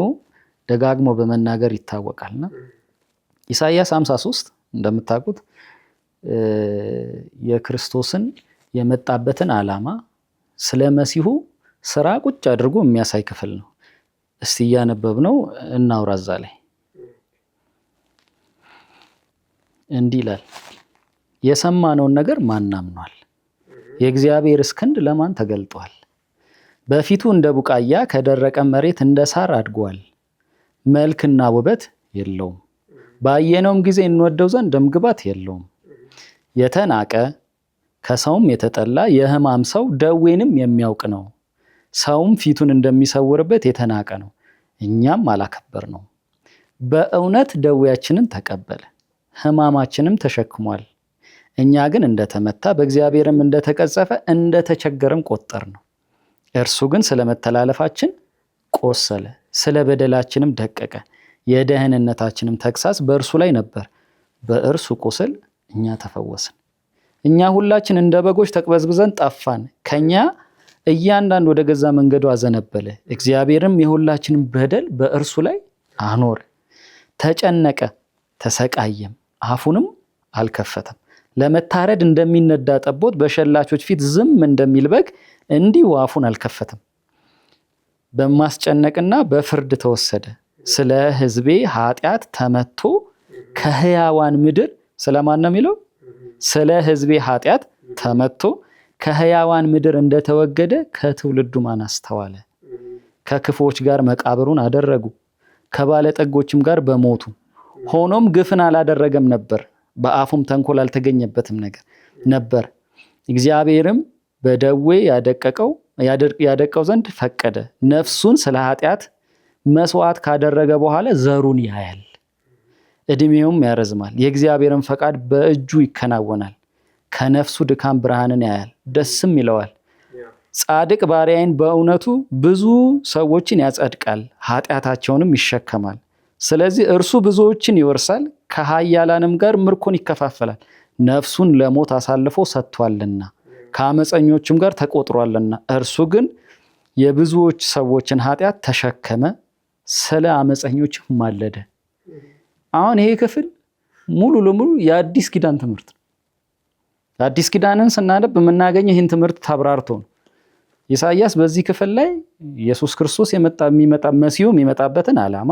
ደጋግሞ በመናገር ይታወቃልና ኢሳይያስ 53 እንደምታውቁት የክርስቶስን የመጣበትን ዓላማ ስለ መሲሁ ስራ ቁጭ አድርጎ የሚያሳይ ክፍል ነው። እስቲ እያነበብነው እናውራ። እዛ ላይ እንዲህ ይላል፣ የሰማነውን ነገር ማን አምኗል? የእግዚአብሔርስ ክንድ ለማን ተገልጧል? በፊቱ እንደ ቡቃያ ከደረቀ መሬት እንደ ሳር አድጓል። መልክና ውበት የለውም፣ ባየነውም ጊዜ እንወደው ዘንድ ደምግባት የለውም። የተናቀ ከሰውም የተጠላ የሕማም ሰው ደዌንም የሚያውቅ ነው። ሰውም ፊቱን እንደሚሰውርበት የተናቀ ነው፣ እኛም አላከበር ነው። በእውነት ደዌያችንን ተቀበለ፣ ሕማማችንም ተሸክሟል። እኛ ግን እንደተመታ በእግዚአብሔርም እንደተቀጸፈ እንደተቸገረም ቆጠር ነው። እርሱ ግን ስለ መተላለፋችን ቆሰለ፣ ስለ በደላችንም ደቀቀ። የደህንነታችንም ተግሳጽ በእርሱ ላይ ነበር፣ በእርሱ ቁስል እኛ ተፈወስን። እኛ ሁላችን እንደ በጎች ተቅበዝብዘን ጠፋን፣ ከኛ እያንዳንዱ ወደ ገዛ መንገዱ አዘነበለ። እግዚአብሔርም የሁላችንን በደል በእርሱ ላይ አኖረ። ተጨነቀ፣ ተሰቃየም፣ አፉንም አልከፈተም። ለመታረድ እንደሚነዳ ጠቦት በሸላቾች ፊት ዝም እንደሚል በግ እንዲሁ አፉን አልከፈተም። በማስጨነቅና በፍርድ ተወሰደ። ስለ ሕዝቤ ኃጢአት ተመቶ ከሕያዋን ምድር ስለማን ነው የሚለው? ስለ ሕዝቤ ኃጢአት ተመቶ ከሕያዋን ምድር እንደተወገደ ከትውልዱ ማን አስተዋለ? ከክፉዎች ጋር መቃብሩን አደረጉ፣ ከባለጠጎችም ጋር በሞቱ። ሆኖም ግፍን አላደረገም ነበር፣ በአፉም ተንኮል አልተገኘበትም ነበር። እግዚአብሔርም በደዌ ያደቀቀው ያደቀው ዘንድ ፈቀደ። ነፍሱን ስለ ኃጢአት መስዋዕት ካደረገ በኋላ ዘሩን ያያል፣ እድሜውም ያረዝማል፣ የእግዚአብሔርን ፈቃድ በእጁ ይከናወናል። ከነፍሱ ድካም ብርሃንን ያያል፣ ደስም ይለዋል። ጻድቅ ባሪያዬን በእውነቱ ብዙ ሰዎችን ያጸድቃል፣ ኃጢአታቸውንም ይሸከማል። ስለዚህ እርሱ ብዙዎችን ይወርሳል፣ ከኃያላንም ጋር ምርኮን ይከፋፈላል። ነፍሱን ለሞት አሳልፎ ሰጥቷልና ከአመፀኞችም ጋር ተቆጥሯልና። እርሱ ግን የብዙዎች ሰዎችን ኃጢአት ተሸከመ፣ ስለ አመፀኞች ማለደ። አሁን ይሄ ክፍል ሙሉ ለሙሉ የአዲስ ኪዳን ትምህርት ነው። አዲስ ኪዳንን ስናነብ የምናገኘው ይህን ትምህርት ተብራርቶ ነው። ኢሳይያስ በዚህ ክፍል ላይ ኢየሱስ ክርስቶስ የሚመጣ መሲሁ የሚመጣበትን ዓላማ፣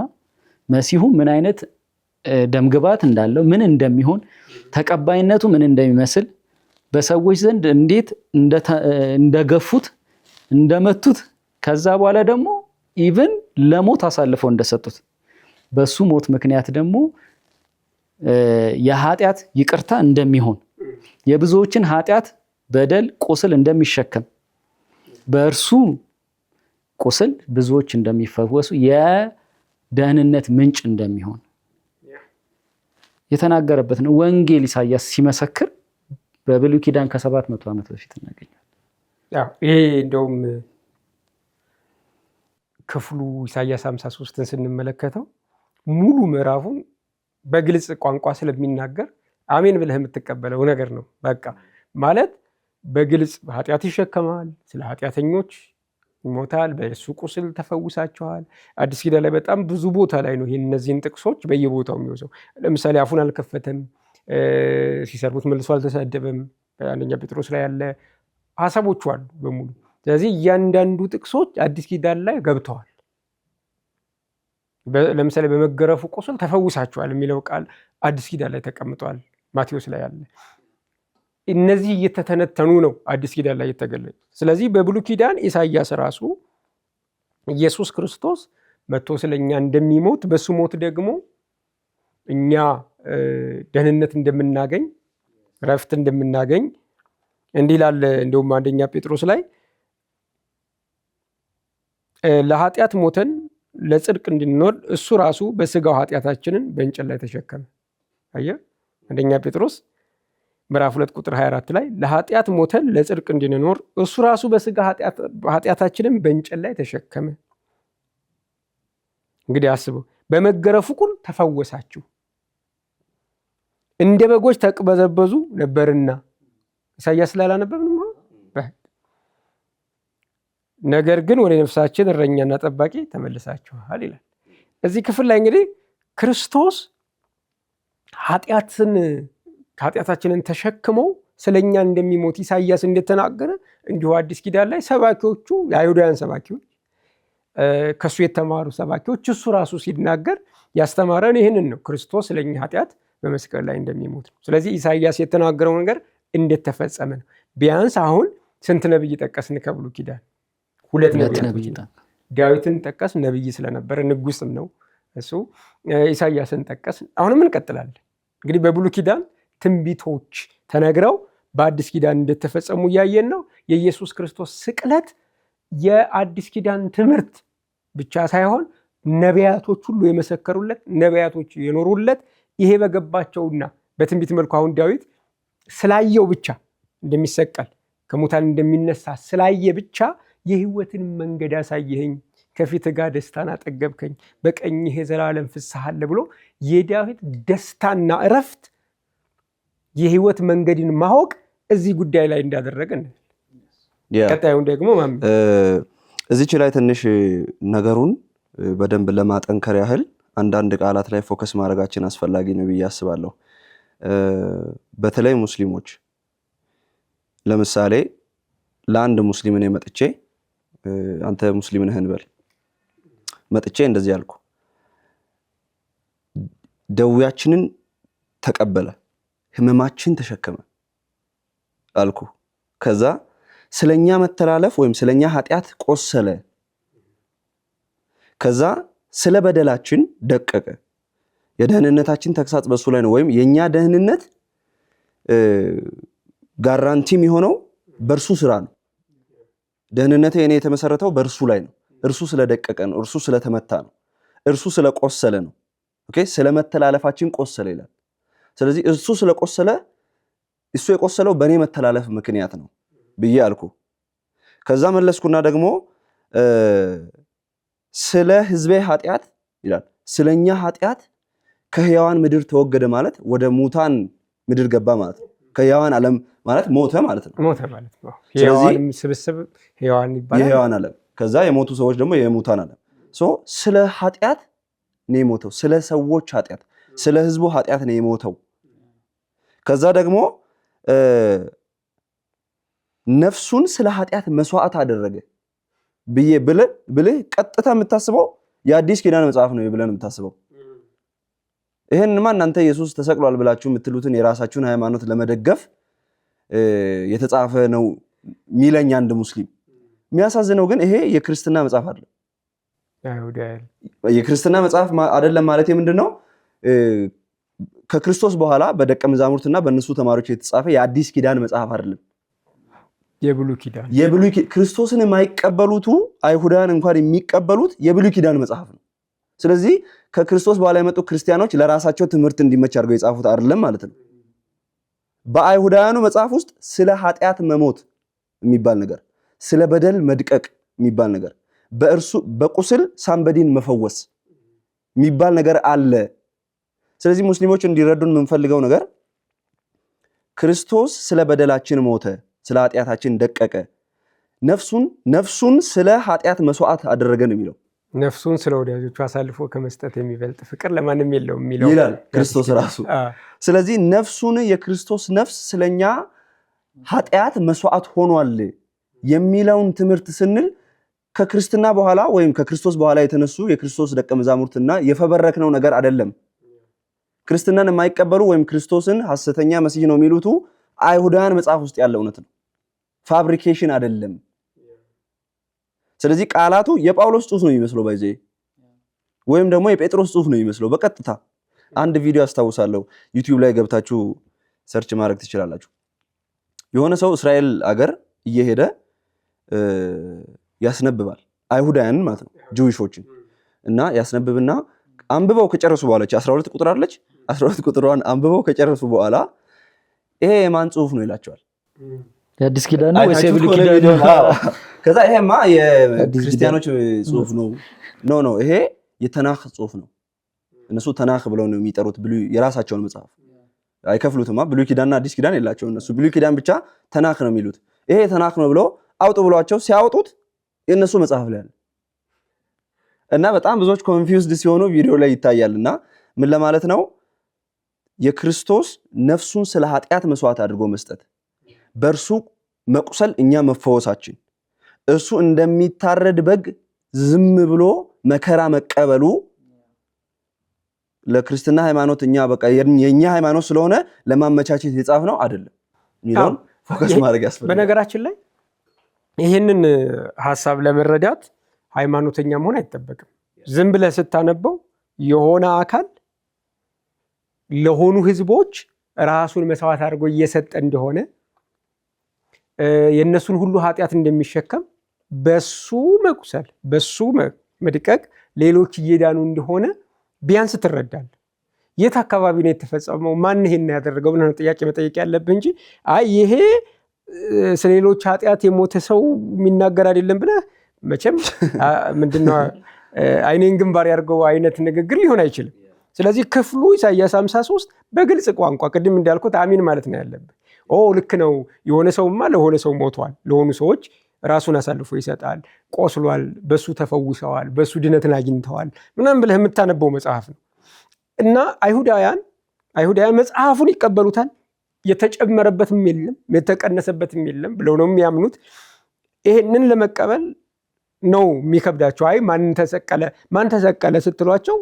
መሲሁ ምን አይነት ደምግባት እንዳለው፣ ምን እንደሚሆን፣ ተቀባይነቱ ምን እንደሚመስል፣ በሰዎች ዘንድ እንዴት እንደገፉት እንደመቱት፣ ከዛ በኋላ ደግሞ ኢቭን ለሞት አሳልፈው እንደሰጡት፣ በሱ ሞት ምክንያት ደግሞ የኃጢአት ይቅርታ እንደሚሆን፣ የብዙዎችን ኃጢአት በደል ቁስል እንደሚሸከም፣ በእርሱ ቁስል ብዙዎች እንደሚፈወሱ፣ የደህንነት ምንጭ እንደሚሆን የተናገረበት ነው። ወንጌል ኢሳይያስ ሲመሰክር በብሉይ ኪዳን ከ700 ዓመት በፊት እናገኛለን።
ይሄ እንደውም ክፍሉ ኢሳይያስ 53ን ስንመለከተው ሙሉ ምዕራፉን በግልጽ ቋንቋ ስለሚናገር አሜን ብለህ የምትቀበለው ነገር ነው። በቃ ማለት በግልጽ ኃጢአት ይሸከማል፣ ስለ ኃጢአተኞች ይሞታል፣ በእሱ ቁስል ተፈውሳቸዋል። አዲስ ኪዳን ላይ በጣም ብዙ ቦታ ላይ ነው እነዚህን ጥቅሶች በየቦታው የሚወሰው። ለምሳሌ አፉን አልከፈተም፣ ሲሰርቡት መልሶ አልተሳደበም፣ በአንደኛ ጴጥሮስ ላይ ያለ ሀሳቦቹ አሉ በሙሉ። ስለዚህ እያንዳንዱ ጥቅሶች አዲስ ኪዳን ላይ ገብተዋል። ለምሳሌ በመገረፉ ቁስል ተፈውሳቸዋል የሚለው ቃል አዲስ ኪዳን ላይ ተቀምጧል፣ ማቴዎስ ላይ ያለ። እነዚህ እየተተነተኑ ነው አዲስ ኪዳን ላይ የተገለጹ። ስለዚህ በብሉይ ኪዳን ኢሳይያስ ራሱ ኢየሱስ ክርስቶስ መጥቶ ስለኛ እንደሚሞት፣ በሱ ሞት ደግሞ እኛ ደህንነት እንደምናገኝ፣ ረፍት እንደምናገኝ እንዲህ ይላል። እንደውም አንደኛ ጴጥሮስ ላይ ለኃጢአት ሞተን ለጽድቅ እንድንኖር እሱ ራሱ በስጋው ኃጢአታችንን በእንጨት ላይ ተሸከመ። አየህ፣ አንደኛ ጴጥሮስ ምዕራፍ 2 ቁጥር 24 ላይ ለኃጢአት ሞተን ለጽድቅ እንድንኖር እሱ ራሱ በስጋ ኃጢአታችንን በእንጨት ላይ ተሸከመ። እንግዲህ አስበው፣ በመገረፉ ቁል ተፈወሳችሁ፣ እንደ በጎች ተቅበዘበዙ ነበርና። ኢሳይያስ ስላላነበብንም ነገር ግን ወደ ነፍሳችን እረኛና ጠባቂ ተመልሳችኋል ይላል። እዚህ ክፍል ላይ እንግዲህ ክርስቶስ ኃጢአታችንን ተሸክሞ ስለኛ እንደሚሞት ኢሳይያስ እንደተናገረ እንዲሁ አዲስ ኪዳን ላይ ሰባኪዎቹ፣ የአይሁዳውያን ሰባኪዎች፣ ከሱ የተማሩ ሰባኪዎች እሱ ራሱ ሲናገር ያስተማረን ይህንን ነው። ክርስቶስ ስለኛ ኃጢአት በመስቀል ላይ እንደሚሞት ነው። ስለዚህ ኢሳይያስ የተናገረው ነገር እንደተፈጸመ ነው። ቢያንስ አሁን ስንት ነብይ ጠቀስን ከብሉይ ኪዳን? 2 ነብይ። ዳዊትን ጠቀስ፣ ነብይ ስለነበረ ንጉስም ነው እሱ። ኢሳይያስን ጠቀስ። አሁንም እንቀጥላለን። እንግዲህ በብሉይ ኪዳን ትንቢቶች ተነግረው በአዲስ ኪዳን እንደተፈጸሙ እያየን ነው። የኢየሱስ ክርስቶስ ስቅለት የአዲስ ኪዳን ትምህርት ብቻ ሳይሆን ነቢያቶች ሁሉ የመሰከሩለት፣ ነቢያቶች የኖሩለት፣ ይሄ በገባቸውና በትንቢት መልኩ አሁን ዳዊት ስላየው ብቻ እንደሚሰቀል ከሙታን እንደሚነሳ ስላየ ብቻ የህይወትን መንገድ አሳየኸኝ፣ ከፊት ጋር ደስታን አጠገብከኝ፣ በቀኝህ የዘላለም ፍስሐ አለ ብሎ የዳዊት ደስታና እረፍት የህይወት መንገድን ማወቅ እዚህ ጉዳይ ላይ እንዳደረገ ነው። ቀጣዩን ደግሞ
እዚች ላይ ትንሽ ነገሩን በደንብ ለማጠንከር ያህል አንዳንድ ቃላት ላይ ፎከስ ማድረጋችን አስፈላጊ ነው ብዬ አስባለሁ። በተለይ ሙስሊሞች፣ ለምሳሌ ለአንድ ሙስሊም እኔ መጥቼ አንተ ሙስሊም ነህ እንበል፣ መጥቼ እንደዚህ አልኩ፣ ደዌያችንን ተቀበለ፣ ህመማችን ተሸከመ አልኩ። ከዛ ስለኛ መተላለፍ ወይም ስለኛ ኃጢአት ቆሰለ፣ ከዛ ስለ በደላችን ደቀቀ፣ የደህንነታችን ተግሳጽ በሱ ላይ ነው። ወይም የኛ ደህንነት ጋራንቲ የሚሆነው በእርሱ ስራ ነው። ደህንነቴ እኔ የተመሰረተው በእርሱ ላይ ነው። እርሱ ስለደቀቀ ነው። እርሱ ስለተመታ ነው። እርሱ ስለቆሰለ ነው። ኦኬ ስለመተላለፋችን ቆሰለ ይላል። ስለዚህ እሱ ስለቆሰለ እሱ የቆሰለው በእኔ መተላለፍ ምክንያት ነው ብዬ አልኩ። ከዛ መለስኩና ደግሞ ስለ ሕዝቤ ኃጢአት ይላል። ስለኛ ኃጢአት ከሕያዋን ምድር ተወገደ ማለት ወደ ሙታን ምድር ገባ ማለት ነው። ከሕያዋን ዓለም ማለት ሞተ ማለት ነው።
ሞተ ማለት ነው። ሕያዋን ስብስብ ሕያዋን ይባላል።
የሕያዋን ዓለም ከዛ የሞቱ ሰዎች ደግሞ የሙታን ዓለም። ስለ ኃጢአት ነው የሞተው። ስለ ሰዎች ኃጢአት፣ ስለ ሕዝቡ ኃጢአት ነው የሞተው። ከዛ ደግሞ ነፍሱን ስለ ኃጢአት መስዋዕት አደረገ ብዬ ብልህ ቀጥታ የምታስበው የአዲስ ኪዳን መጽሐፍ ነው ብለን የምታስበው። ይሄንማ እናንተ ኢየሱስ ተሰቅሏል ብላችሁ የምትሉትን የራሳችሁን ሃይማኖት ለመደገፍ የተጻፈ ነው ሚለኛ አንድ ሙስሊም። የሚያሳዝነው ግን ይሄ የክርስትና መጽሐፍ አይደለም። የክርስትና መጽሐፍ አይደለም ማለት ምንድነው? ከክርስቶስ በኋላ በደቀ መዛሙርትና በእነሱ ተማሪዎች የተጻፈ የአዲስ ኪዳን መጽሐፍ አይደለም። የብሉይ ኪዳን ክርስቶስን የማይቀበሉት አይሁዳን እንኳን የሚቀበሉት የብሉይ ኪዳን መጽሐፍ ነው። ስለዚህ ከክርስቶስ በኋላ የመጡ ክርስቲያኖች ለራሳቸው ትምህርት እንዲመች አድርገው የጻፉት አይደለም ማለት ነው። በአይሁዳውያኑ መጽሐፍ ውስጥ ስለ ኃጢአት መሞት የሚባል ነገር፣ ስለ በደል መድቀቅ የሚባል ነገር፣ በእርሱ በቁስል ሳምበዲን መፈወስ የሚባል ነገር አለ። ስለዚህ ሙስሊሞች እንዲረዱን የምንፈልገው ነገር ክርስቶስ ስለ በደላችን ሞተ፣ ስለ ኃጢአታችን ደቀቀ፣ ነፍሱን ስለ ኃጢአት መስዋዕት አደረገ ነው የሚለው።
ነፍሱን ስለ ወዳጆቹ አሳልፎ ከመስጠት የሚበልጥ ፍቅር ለማንም የለውም የሚለው
ይላል ክርስቶስ ራሱ። ስለዚህ ነፍሱን የክርስቶስ ነፍስ ስለኛ ኃጢአት መስዋዕት ሆኗል የሚለውን ትምህርት ስንል ከክርስትና በኋላ ወይም ከክርስቶስ በኋላ የተነሱ የክርስቶስ ደቀ መዛሙርትና የፈበረክነው ነገር አይደለም። ክርስትናን የማይቀበሉ ወይም ክርስቶስን ሐሰተኛ መሲህ ነው የሚሉት አይሁዳውያን መጽሐፍ ውስጥ ያለ እውነት ነው፣ ፋብሪኬሽን አይደለም። ስለዚህ ቃላቱ የጳውሎስ ጽሑፍ ነው የሚመስለው ባይዘ ወይም ደግሞ የጴጥሮስ ጽሑፍ ነው የሚመስለው በቀጥታ። አንድ ቪዲዮ አስታውሳለሁ፣ ዩቲዩብ ላይ ገብታችሁ ሰርች ማድረግ ትችላላችሁ። የሆነ ሰው እስራኤል አገር እየሄደ ያስነብባል፣ አይሁዳውያን ማለት ነው ጁዊሾችን፣ እና ያስነብብና አንብበው ከጨረሱ በኋላ 12 ቁጥር አለች 12 ቁጥሯን አንብበው ከጨረሱ በኋላ ይሄ የማን ጽሑፍ ነው ይላቸዋል።
የአዲስ ኪዳን ነው ወይስ የብሉይ ኪዳን ነው?
ከዛ ይሄማ የክርስቲያኖች ጽሑፍ ነው። ኖ ይሄ የተናኽ ጽሑፍ ነው። እነሱ ተናኽ ብለው ነው የሚጠሩት ብሉይ የራሳቸውን መጽሐፍ አይከፍሉትማ። ብሉይ ኪዳንና አዲስ ኪዳን የላቸው እነሱ። ብሉይ ኪዳን ብቻ ተናኽ ነው የሚሉት። ይሄ ተናኽ ነው ብለው አውጡ ብሏቸው ሲያወጡት የእነሱ መጽሐፍ ላይ አለ እና በጣም ብዙዎች ኮንፊውዝድ ሲሆኑ ቪዲዮ ላይ ይታያልና ምን ለማለት ነው? የክርስቶስ ነፍሱን ስለ ኃጢአት መስዋዕት አድርጎ መስጠት፣ በእርሱ መቁሰል እኛ መፈወሳችን፣ እርሱ እንደሚታረድ በግ ዝም ብሎ መከራ መቀበሉ ለክርስትና ሃይማኖት እኛ በቃ የኛ ሃይማኖት ስለሆነ ለማመቻቸት የጻፍ ነው አይደለም የሚለውን ፎከስ ማድረግ ያስፈልጋል።
በነገራችን ላይ ይህንን ሐሳብ ለመረዳት ሃይማኖተኛ መሆን አይጠበቅም። ዝም ብለህ ስታነበው የሆነ አካል ለሆኑ ህዝቦች ራሱን መስዋዕት አድርጎ እየሰጠ እንደሆነ የነሱን ሁሉ ኃጢአት እንደሚሸከም በሱ መቁሰል በሱ መድቀቅ ሌሎች እየዳኑ እንደሆነ ቢያንስ ትረዳለህ። የት አካባቢ ነው የተፈጸመው? ማን ይሄን ያደረገው ብለህ ነው ጥያቄ መጠየቅ ያለብህ እንጂ አይ ይሄ ስለሌሎች ኃጢአት የሞተ ሰው የሚናገር አይደለም ብለህ መቼም ምንድነው አይኔን ግንባር ያርገው አይነት ንግግር ሊሆን አይችልም። ስለዚህ ክፍሉ ኢሳይያስ 53 በግልጽ ቋንቋ ቅድም እንዳልኩት አሚን ማለት ነው ያለብህ። ልክ ነው፣ የሆነ ሰውማ ለሆነ ሰው ሞቷል፣ ለሆኑ ሰዎች ራሱን አሳልፎ ይሰጣል፣ ቆስሏል፣ በሱ ተፈውሰዋል፣ በሱ ድነትን አግኝተዋል ምናምን ብለህ የምታነበው መጽሐፍ ነው። እና አይሁዳውያን መጽሐፉን ይቀበሉታል፣ የተጨመረበትም የለም የተቀነሰበትም የለም ብለው ነው የሚያምኑት። ይሄንን ለመቀበል ነው የሚከብዳቸው። አይ ማን ተሰቀለ ስትሏቸው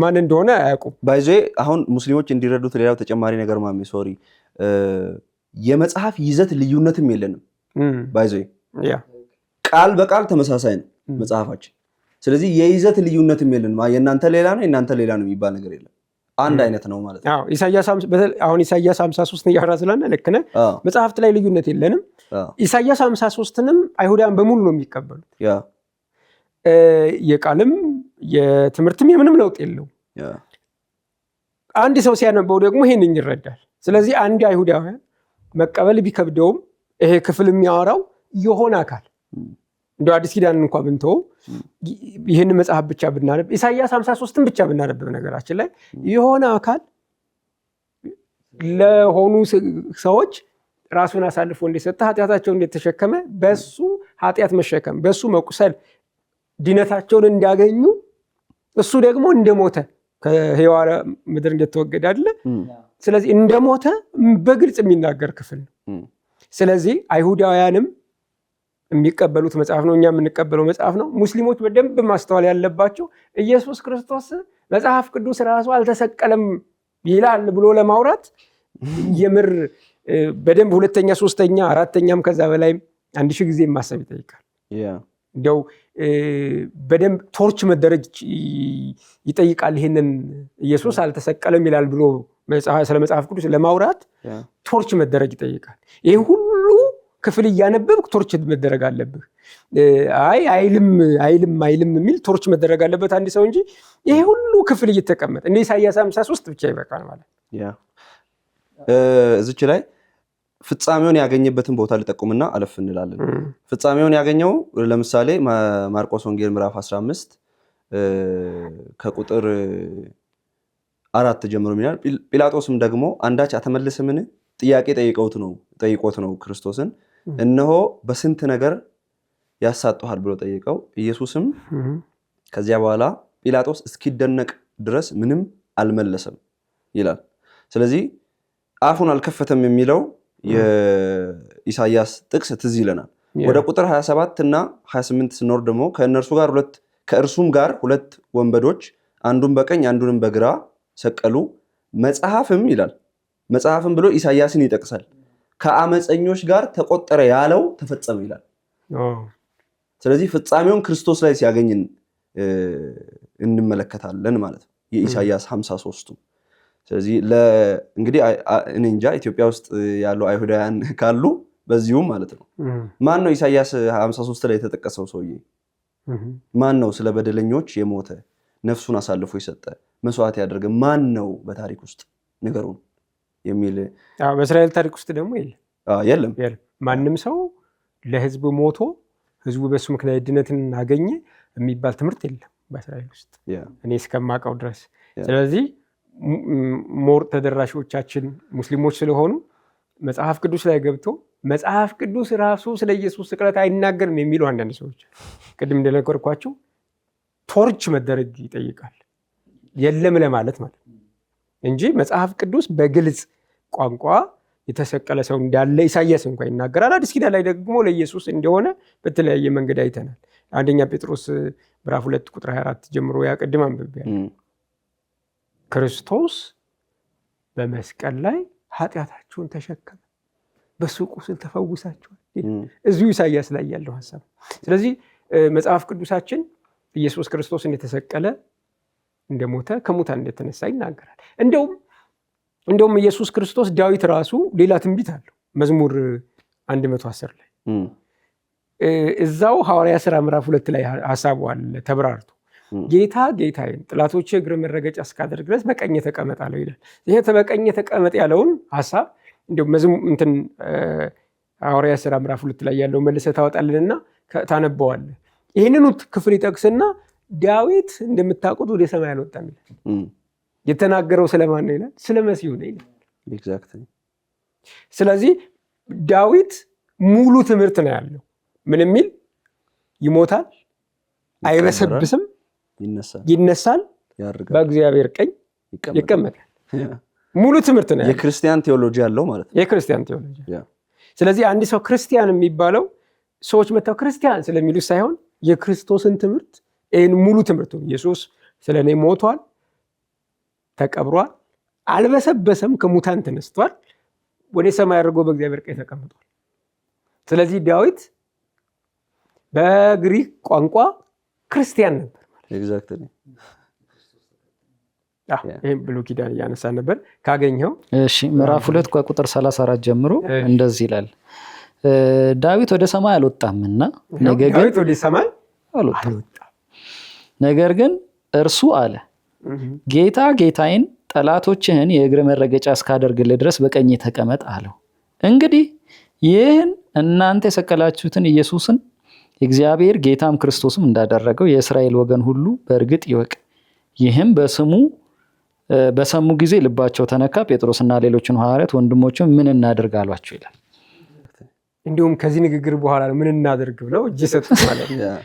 ማን እንደሆነ አያውቁም።
ባይዜ አሁን ሙስሊሞች እንዲረዱት ሌላው ተጨማሪ ነገር ሶሪ የመጽሐፍ ይዘት ልዩነትም የለንም። ባይዜ ቃል በቃል ተመሳሳይ ነው መጽሐፋችን። ስለዚህ የይዘት ልዩነትም የለንም። የእናንተ ሌላ ነው የእናንተ ሌላ ነው የሚባል ነገር የለም። አንድ አይነት ነው ማለት ነው።
አሁን ኢሳያስ 53 እያወራ ስለሆነ ልክ ነህ። መጽሐፍት ላይ ልዩነት የለንም። ኢሳያስ 53ንም አይሁዳን በሙሉ ነው የሚቀበሉት። የቃልም የትምህርትም የምንም ለውጥ የለው። አንድ ሰው ሲያነበው ደግሞ ይሄንን ይረዳል። ስለዚህ አንድ አይሁዳውያን መቀበል ቢከብደውም ይሄ ክፍል የሚያወራው የሆነ አካል እንደ አዲስ ኪዳን እንኳን ብንተው ይህን መጽሐፍ ብቻ ብናነብ ኢሳያስ 53ን ብቻ ብናነብ ነገራችን ላይ የሆነ አካል ለሆኑ ሰዎች ራሱን አሳልፎ እንደሰጠ ኃጢአታቸውን እንደተሸከመ በሱ ኃጢአት መሸከም በሱ መቁሰል ድነታቸውን እንዲያገኙ እሱ ደግሞ እንደሞተ ከሕያዋን ምድር እንደተወገደ አይደለ? ስለዚህ እንደሞተ በግልጽ የሚናገር ክፍል ነው። ስለዚህ አይሁዳውያንም የሚቀበሉት መጽሐፍ ነው፣ እኛ የምንቀበለው መጽሐፍ ነው። ሙስሊሞች በደንብ ማስተዋል ያለባቸው ኢየሱስ ክርስቶስ መጽሐፍ ቅዱስ ራሱ አልተሰቀለም ይላል ብሎ ለማውራት የምር በደንብ ሁለተኛ ሶስተኛ አራተኛም ከዛ በላይም 1000 ጊዜ ማሰብ ይጠይቃል። እንደው በደንብ ቶርች መደረግ ይጠይቃል። ይሄንን ኢየሱስ አልተሰቀለም ይላል ብሎ ስለ መጽሐፍ ቅዱስ ለማውራት ቶርች መደረግ ይጠይቃል። ይሄ ሁሉ ክፍል እያነበብክ ቶርች መደረግ አለብህ። አይልም የሚል ቶርች መደረግ አለበት አንድ ሰው እንጂ ይሄ ሁሉ ክፍል እየተቀመጠ እንደ ኢሳያስ 53 ብቻ ይበቃል ማለት።
እዚች ላይ ፍጻሜውን ያገኘበትን ቦታ ልጠቁምና አለፍ እንላለን። ፍጻሜውን ያገኘው ለምሳሌ ማርቆስ ወንጌል ምዕራፍ 15 ከቁጥር 4 ጀምሮ ይላል። ጲላጦስም ደግሞ አንዳች አተመልስምን ጥያቄ ጠይቆት ነው ክርስቶስን እነሆ በስንት ነገር ያሳጡሃል ብሎ ጠይቀው ኢየሱስም ከዚያ በኋላ ጲላጦስ እስኪደነቅ ድረስ ምንም አልመለሰም ይላል። ስለዚህ አፉን አልከፈተም የሚለው የኢሳያስ ጥቅስ ትዝ ይለናል። ወደ ቁጥር 27 እና 28 ስንወርድ ደግሞ ከእርሱም ጋር 2 ወንበዶች አንዱን በቀኝ አንዱንም በግራ ሰቀሉ፣ መጽሐፍም ይላል መጽሐፍም ብሎ ኢሳያስን ይጠቅሳል። ከአመፀኞች ጋር ተቆጠረ ያለው ተፈጸመ ይላል። ስለዚህ ፍጻሜውን ክርስቶስ ላይ ሲያገኝን እንመለከታለን ማለት ነው የኢሳያስ 53ቱ። ስለዚህ እንግዲህ እኔ እንጃ ኢትዮጵያ ውስጥ ያሉ አይሁዳውያን ካሉ በዚሁም ማለት ነው ማን ነው ኢሳያስ 53 ላይ የተጠቀሰው ሰውዬ? ማን ነው ስለ በደለኞች የሞተ ነፍሱን አሳልፎ የሰጠ መስዋዕት ያደረገ ማን ነው በታሪክ ውስጥ ንገሩን የሚል።
በእስራኤል ታሪክ ውስጥ ደግሞ
የለም።
ማንም ሰው ለህዝብ ሞቶ ህዝቡ በሱ ምክንያት ድነትን አገኘ የሚባል ትምህርት የለም በእስራኤል ውስጥ እኔ እስከማውቀው ድረስ። ስለዚህ ሞር ተደራሾቻችን ሙስሊሞች ስለሆኑ መጽሐፍ ቅዱስ ላይ ገብቶ መጽሐፍ ቅዱስ ራሱ ስለ ኢየሱስ ስቅለት አይናገርም የሚሉ አንዳንድ ሰዎች ቅድም እንደነገርኳቸው ቶርች መደረግ ይጠይቃል የለም ለማለት ማለት እንጂ መጽሐፍ ቅዱስ በግልጽ ቋንቋ የተሰቀለ ሰው እንዳለ ኢሳያስ እንኳን ይናገራል። አዲስ ኪዳን ላይ ደግሞ ለኢየሱስ እንደሆነ በተለያየ መንገድ አይተናል። አንደኛ ጴጥሮስ ምዕራፍ 2 ቁጥር 24 ጀምሮ ያቀድም አንብቤያለሁ። ክርስቶስ በመስቀል ላይ ኃጢአታችሁን ተሸከመ፣ በሱ ቁስል ተፈውሳችኋል። እዚሁ ኢሳያስ ላይ ያለው ሐሳብ። ስለዚህ መጽሐፍ ቅዱሳችን ኢየሱስ ክርስቶስ እንደተሰቀለ እንደሞተ ከሙታን እንደተነሳ ይናገራል። እንደውም ኢየሱስ ክርስቶስ ዳዊት ራሱ ሌላ ትንቢት አለው መዝሙር 110 ላይ እዛው ሐዋርያ ሥራ ምዕራፍ 2 ላይ ሐሳቡ አለ ተብራርቶ ጌታ ጌታዬን ጥላቶቼ እግር መረገጫ እስካደርግ ድረስ በቀኝ ተቀመጥ አለው ይላል። ይሄ በቀኝ ተቀመጥ ያለውን ሐሳብ እንደው ሐዋርያ ሥራ ምዕራፍ 2 ላይ ያለው መልሰህ ታወጣልንና ታነበዋለህ። ይህንኑ ክፍል ይጠቅስና ዳዊት እንደምታውቁት ወደ ሰማይ አልወጣም ይላል። የተናገረው ስለማን ነው ይላል? ስለ መሲሁ ነው ይላል።
ኤግዛክትሊ።
ስለዚህ ዳዊት ሙሉ ትምህርት ነው ያለው። ምን የሚል ይሞታል፣ አይበሰብስም፣ ይነሳል፣ በእግዚአብሔር ቀኝ ይቀመጣል። ሙሉ ትምህርት ነው ያለው።
የክርስቲያን ቴዎሎጂ ያለው ማለት ነው።
የክርስቲያን ቴዎሎጂ። ስለዚህ አንድ ሰው ክርስቲያን የሚባለው ሰዎች መጥተው ክርስቲያን ስለሚሉ ሳይሆን የክርስቶስን ትምህርት ይህን ሙሉ ትምህርቱ ኢየሱስ ስለኔ ሞቷል፣ ተቀብሯል፣ አልበሰበሰም፣ ከሙታን ተነስቷል፣ ወደ ሰማይ አድርጎ በእግዚአብሔር ቀኝ ተቀምጧል። ስለዚህ ዳዊት በግሪክ ቋንቋ ክርስቲያን ነበር ማለት።
ኤግዛክትሊ።
ይህም ብሉይ ኪዳን እያነሳ ነበር ካገኘው።
እሺ ምዕራፍ 2 ቁጥር 34 ጀምሮ እንደዚህ ይላል፣ ዳዊት ወደ ሰማይ አልወጣምና
ዳዊት ወደ ሰማይ አልወጣም፣
ነገር ግን እርሱ አለ ጌታ ጌታዬን ጠላቶችህን የእግር መረገጫ እስካደርግልህ ድረስ በቀኝ ተቀመጥ አለው። እንግዲህ ይህን እናንተ የሰቀላችሁትን ኢየሱስን እግዚአብሔር ጌታም ክርስቶስም እንዳደረገው የእስራኤል ወገን ሁሉ በእርግጥ ይወቅ። ይህም በሰሙ ጊዜ ልባቸው ተነካ። ጴጥሮስና ሌሎችን ሐዋርያት ወንድሞችን ምን እናድርግ አሏቸው ይላል።
እንዲሁም ከዚህ ንግግር በኋላ ነው ምን እናድርግ ብለው እጅ ሰጡት ማለት ነው።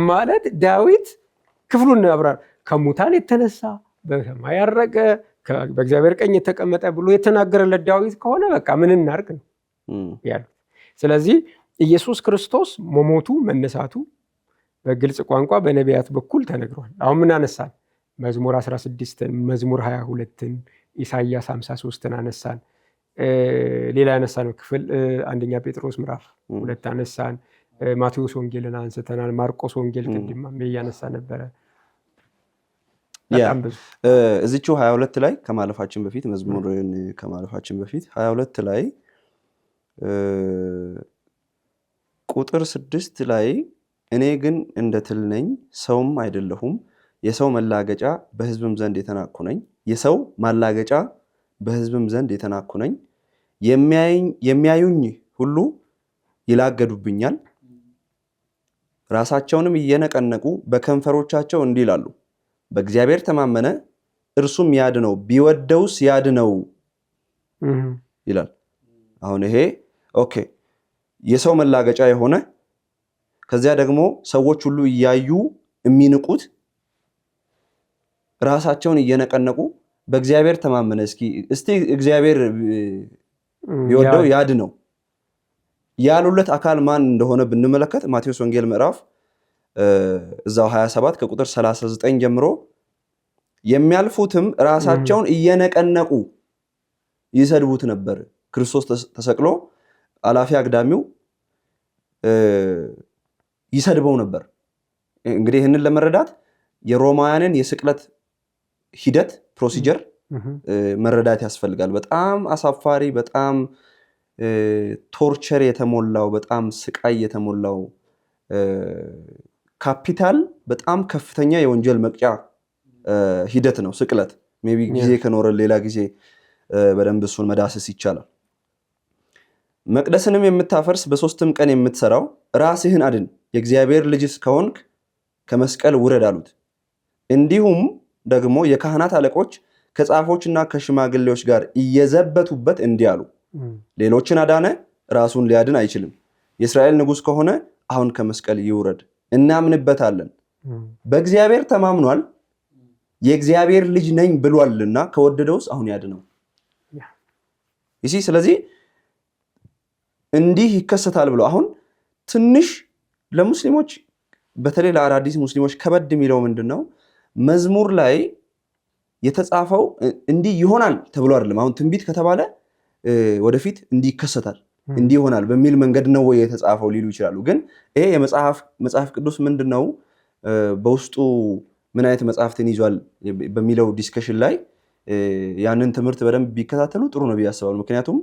ማለት ዳዊት ክፍሉን አብራር ከሙታን የተነሳ በሰማይ ያረገ በእግዚአብሔር ቀኝ የተቀመጠ ብሎ የተናገረለት ዳዊት ከሆነ በቃ ምን እናርግ ነው ያሉት። ስለዚህ ኢየሱስ ክርስቶስ መሞቱ መነሳቱ በግልጽ ቋንቋ በነቢያት በኩል ተነግሯል። አሁን ምን አነሳን? መዝሙር 16ን፣ መዝሙር 22ን፣ ኢሳይያስ 53ን አነሳን። ሌላ ያነሳነው ክፍል አንደኛ ጴጥሮስ ምዕራፍ 2 አነሳን። ማቴዎስ ወንጌልን አንስተናል። ማርቆስ ወንጌል ቅድም እያነሳ ነበረ።
እዚችው 22 ላይ ከማለፋችን በፊት መዝሙርን ከማለፋችን በፊት 22 ላይ ቁጥር 6 ላይ እኔ ግን እንደ ትል ነኝ ሰውም አይደለሁም፣ የሰው ማላገጫ በሕዝብም ዘንድ የተናኩ ነኝ። የሰው ማላገጫ በሕዝብም ዘንድ የተናኩ ነኝ። የሚያዩኝ ሁሉ ይላገዱብኛል፣ ራሳቸውንም እየነቀነቁ በከንፈሮቻቸው እንዲህ ይላሉ፣ በእግዚአብሔር ተማመነ እርሱም ያድነው፣ ቢወደውስ ያድነው ይላል። አሁን ይሄ ኦኬ የሰው መላገጫ የሆነ ከዚያ ደግሞ ሰዎች ሁሉ እያዩ የሚንቁት ራሳቸውን እየነቀነቁ በእግዚአብሔር ተማመነ እስቲ እግዚአብሔር ቢወደው ያድነው ያሉለት አካል ማን እንደሆነ ብንመለከት ማቴዎስ ወንጌል ምዕራፍ እዛው 27 ከቁጥር 39 ጀምሮ የሚያልፉትም ራሳቸውን እየነቀነቁ ይሰድቡት ነበር። ክርስቶስ ተሰቅሎ አላፊ አግዳሚው ይሰድበው ነበር። እንግዲህ ይህንን ለመረዳት የሮማውያንን የስቅለት ሂደት ፕሮሲጀር መረዳት ያስፈልጋል። በጣም አሳፋሪ፣ በጣም ቶርቸር የተሞላው፣ በጣም ስቃይ የተሞላው ካፒታል፣ በጣም ከፍተኛ የወንጀል መቅጫ ሂደት ነው ስቅለት። ሜቢ ጊዜ ከኖረ ሌላ ጊዜ በደንብ እሱን መዳሰስ ይቻላል። መቅደስንም የምታፈርስ በሶስትም ቀን የምትሰራው ራስህን አድን፣ የእግዚአብሔር ልጅስ ከሆንክ ከመስቀል ውረድ አሉት። እንዲሁም ደግሞ የካህናት አለቆች ከጻፎችና ከሽማግሌዎች ጋር እየዘበቱበት እንዲህ አሉ፣ ሌሎችን አዳነ፣ ራሱን ሊያድን አይችልም። የእስራኤል ንጉሥ ከሆነ አሁን ከመስቀል ይውረድ፣ እናምንበታለን። በእግዚአብሔር ተማምኗል፣ የእግዚአብሔር ልጅ ነኝ ብሏልና ከወደደውስ አሁን ያድነው። ስለዚህ እንዲህ ይከሰታል ብሎ አሁን ትንሽ ለሙስሊሞች በተለይ ለአዳዲስ ሙስሊሞች ከበድ የሚለው ምንድነው? መዝሙር ላይ የተጻፈው እንዲህ ይሆናል ተብሎ አይደለም። አሁን ትንቢት ከተባለ ወደፊት እንዲህ ይከሰታል እንዲህ ይሆናል በሚል መንገድ ነው ወይ የተጻፈው ሊሉ ይችላሉ። ግን ይሄ መጽሐፍ ቅዱስ ምንድነው በውስጡ ምን አይነት መጽሐፍትን ይዟል በሚለው ዲስከሽን ላይ ያንን ትምህርት በደንብ ቢከታተሉ ጥሩ ነው ብዬ አስባለሁ። ምክንያቱም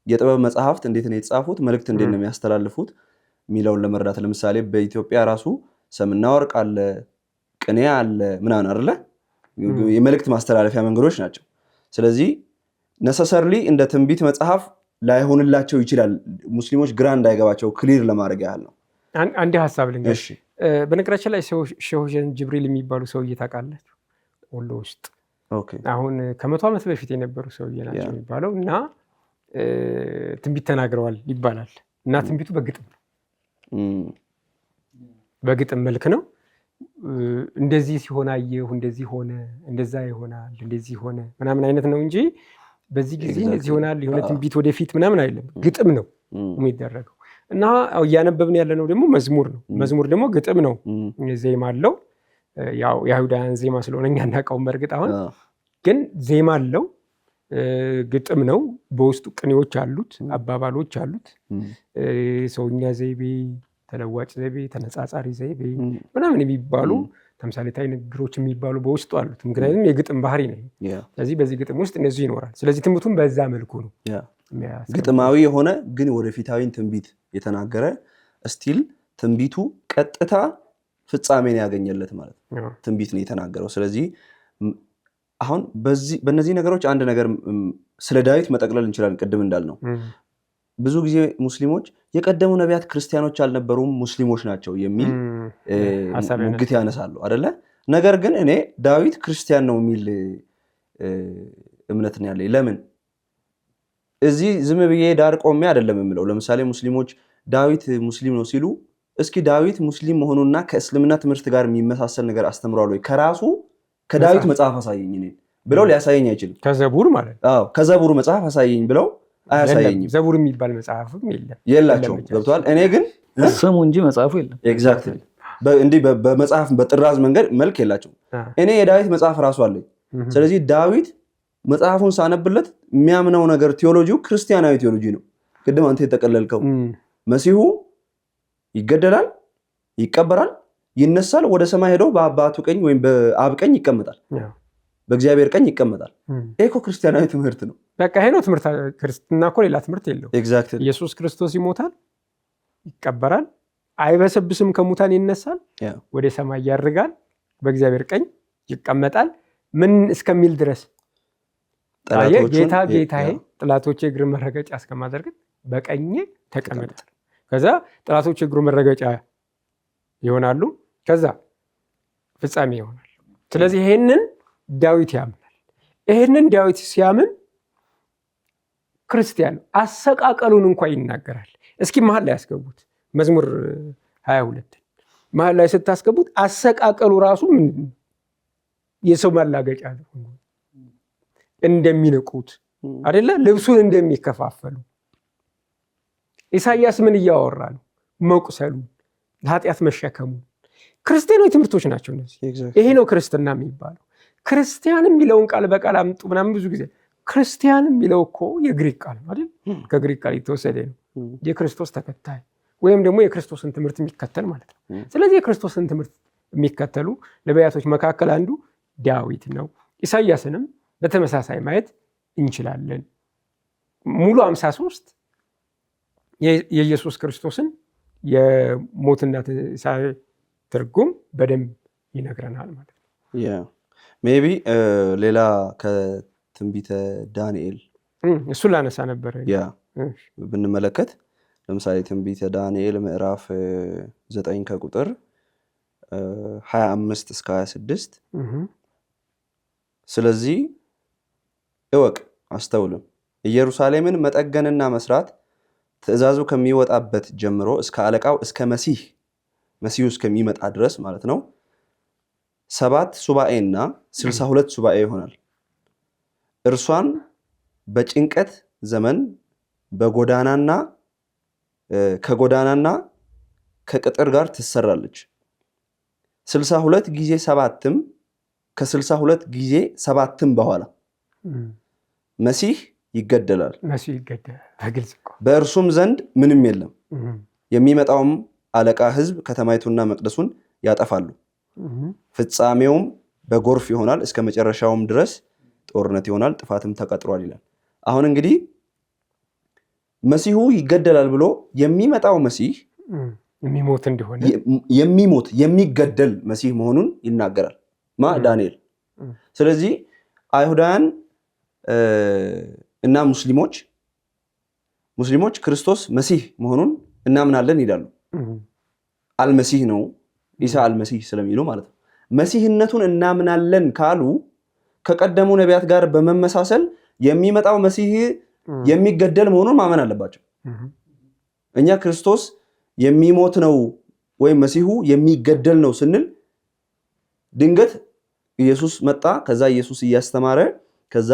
የጥበብ መጽሐፍት እንዴት ነው የተጻፉት፣ መልእክት እንዴት ነው የሚያስተላልፉት የሚለውን ለመረዳት ለምሳሌ በኢትዮጵያ ራሱ ሰምና ወርቅ አለ፣ ቅኔ አለ ምናምን አይደለ? የመልእክት ማስተላለፊያ መንገዶች ናቸው። ስለዚህ ነሰሰርሊ እንደ ትንቢት መጽሐፍ ላይሆንላቸው ይችላል። ሙስሊሞች ግራ እንዳይገባቸው ክሊር ለማድረግ ያህል ነው።
አንድ ሀሳብ ልንገርሽ። በነገራችን ላይ ሼህ ጅብሪል የሚባሉ ሰውዬ ታውቃላችሁ? ወሎ ውስጥ አሁን ከ100 ዓመት በፊት የነበሩ ሰውዬ ናቸው የሚባለው እና ትንቢት ተናግረዋል ይባላል። እና ትንቢቱ በግጥም ነው፣ በግጥም መልክ ነው። እንደዚህ ሲሆን አየሁ፣ እንደዚህ ሆነ፣ እንደዛ ይሆናል፣ እንደዚህ ሆነ ምናምን አይነት ነው እንጂ በዚህ ጊዜ እንደዚህ ይሆናል የሆነ ትንቢት ወደፊት ምናምን አይደለም። ግጥም ነው የሚደረገው። እና እያነበብን ያለነው ደግሞ መዝሙር ነው። መዝሙር ደግሞ ግጥም ነው፣ ዜማ አለው። ያው የአይሁዳውያን ዜማ ስለሆነ እኛ እናውቀውም። በእርግጥ አሁን ግን ዜማ አለው፣ ግጥም ነው፣ በውስጡ ቅኔዎች አሉት፣ አባባሎች አሉት፣ ሰውኛ ዘይቤ፣ ተለዋጭ ዘይቤ፣ ተነጻጻሪ ዘይቤ ምናምን የሚባሉ ተምሳሌታዊ ንግግሮች የሚባሉ በውስጡ አሉት። ምክንያቱም የግጥም ባህሪ ነው። ስለዚህ በዚህ ግጥም ውስጥ እነዚህ ይኖራል። ስለዚህ ትምህርቱን በዛ መልኩ ነው
ግጥማዊ የሆነ ግን ወደፊታዊን ትንቢት የተናገረ ስቲል ትንቢቱ ቀጥታ ፍጻሜን ያገኘለት ማለት ነው። ትንቢት ነው የተናገረው። ስለዚህ አሁን በእነዚህ ነገሮች አንድ ነገር ስለ ዳዊት መጠቅለል እንችላለን። ቅድም እንዳልነው ብዙ ጊዜ ሙስሊሞች የቀደሙ ነቢያት ክርስቲያኖች አልነበሩም ሙስሊሞች ናቸው የሚል ሙግት ያነሳሉ አይደለ? ነገር ግን እኔ ዳዊት ክርስቲያን ነው የሚል እምነት ነው ያለኝ። ለምን እዚህ ዝም ብዬ ዳር ቆሜ አይደለም የምለው። ለምሳሌ ሙስሊሞች ዳዊት ሙስሊም ነው ሲሉ እስኪ ዳዊት ሙስሊም መሆኑና ከእስልምና ትምህርት ጋር የሚመሳሰል ነገር አስተምሯል ወይ ከዳዊት መጽሐፍ አሳየኝ እኔን ብለው ሊያሳየኝ አይችልም።
ከዘቡር ማለት
አዎ ከዘቡር መጽሐፍ አሳየኝ ብለው አያሳየኝም።
ዘቡር የሚባል መጽሐፍም
የላቸውም። ገብቷል። እኔ ግን
ስሙ እንጂ መጽሐፉ የለም።
ኤግዛክትሊ እንዲህ በመጽሐፍ በጥራዝ መንገድ መልክ የላቸውም። እኔ የዳዊት መጽሐፍ ራሱ አለኝ። ስለዚህ ዳዊት መጽሐፉን ሳነብለት የሚያምነው ነገር ቴዎሎጂው ክርስቲያናዊ ቴዎሎጂ ነው። ቅድም አንተ የተጠቀለልከው መሲሁ ይገደላል፣ ይቀበራል፣ ይነሳል፣ ወደ ሰማይ ሄዶ በአባቱ ቀኝ ወይም በአብ ቀኝ ይቀመጣል፣ በእግዚአብሔር ቀኝ ይቀመጣል። ይሄ እኮ ክርስቲያናዊ ትምህርት ነው።
በቃ ይሄ ነው ትምህርት። ክርስትና እኮ ሌላ ትምህርት የለው።
ኤግዛክትሊ
ኢየሱስ ክርስቶስ ይሞታል፣ ይቀበራል፣ አይበሰብስም፣ ከሙታን ይነሳል፣ ወደ ሰማይ ያርጋል፣ በእግዚአብሔር ቀኝ ይቀመጣል። ምን እስከሚል ድረስ ጌታ ጌታዬ ጠላቶቼ እግር መረገጫ እስከማደርግ በቀኜ ተቀመጥ። ከዛ ጠላቶቼ እግሩ መረገጫ ይሆናሉ፣ ከዛ ፍጻሜ ይሆናል። ስለዚህ ይሄንን ዳዊት ያምናል። ይሄንን ዳዊት ሲያምን ክርስቲያን አሰቃቀሉን እንኳን ይናገራል። እስኪ መሀል ላይ ያስገቡት መዝሙር 22 መሀል ላይ ስታስገቡት አሰቃቀሉ ራሱ ምንድን ነው? የሰው ማላገጫ እንደሚንቁት አይደለ? ልብሱን እንደሚከፋፈሉ። ኢሳይያስ ምን እያወራ ነው? መቁሰሉ፣ ኃጢአት መሸከሙ። ክርስቲያናዊ ትምህርቶች ናቸው እነዚህ። ይሄ ነው ክርስትና የሚባለው። ክርስቲያን የሚለውን ቃል በቃል አምጡ ምናምን ብዙ ጊዜ ክርስቲያን የሚለው እኮ የግሪክ ቃል አይደል? ከግሪክ ቃል የተወሰደ ነው። የክርስቶስ ተከታይ ወይም ደግሞ የክርስቶስን ትምህርት የሚከተል ማለት ነው። ስለዚህ የክርስቶስን ትምህርት የሚከተሉ ነቢያቶች መካከል አንዱ ዳዊት ነው። ኢሳይያስንም በተመሳሳይ ማየት እንችላለን። ሙሉ 53 የኢየሱስ ክርስቶስን የሞትና ትንሣኤ ትርጉም በደንብ ይነግረናል ማለት ነው።
ሜይ ቢ ሌላ ከትንቢተ ዳንኤል
እሱ ላነሳ ነበር
ብንመለከት ለምሳሌ ትንቢተ ዳንኤል ምዕራፍ 9 ከቁጥር 25 እስከ 26 ስለዚህ እወቅ አስተውልም፣ ኢየሩሳሌምን መጠገንና መስራት ትእዛዙ ከሚወጣበት ጀምሮ እስከ አለቃው እስከ መሲሁ እስከሚመጣ ድረስ ማለት ነው 7 ሱባኤና 62 ሱባኤ ይሆናል። እርሷን በጭንቀት ዘመን ከጎዳናና ከቅጥር ጋር ትሰራለች። 62 ጊዜ 7ም ከ62 ጊዜ 7ም በኋላ መሲህ ይገደላል። በእርሱም ዘንድ ምንም የለም። የሚመጣውም አለቃ ሕዝብ ከተማይቱና መቅደሱን ያጠፋሉ። ፍጻሜውም በጎርፍ ይሆናል፣ እስከ መጨረሻውም ድረስ ጦርነት ይሆናል፣ ጥፋትም ተቀጥሯል ይላል። አሁን እንግዲህ መሲሁ ይገደላል ብሎ የሚመጣው መሲህ
የሚሞት እንደሆነ
የሚገደል መሲህ መሆኑን ይናገራል ዳንኤል። ስለዚህ አይሁዳውያን እና ሙስሊሞች ክርስቶስ መሲህ መሆኑን እናምናለን ይላሉ። አልመሲህ ነው ኢሳ አልመሲህ ስለሚሉ ማለት ነው። መሲህነቱን እናምናለን ካሉ ከቀደሙ ነቢያት ጋር በመመሳሰል የሚመጣው መሲህ የሚገደል መሆኑን ማመን አለባቸው። እኛ ክርስቶስ የሚሞት ነው ወይም መሲሁ የሚገደል ነው ስንል ድንገት ኢየሱስ መጣ፣ ከዛ ኢየሱስ እያስተማረ ከዛ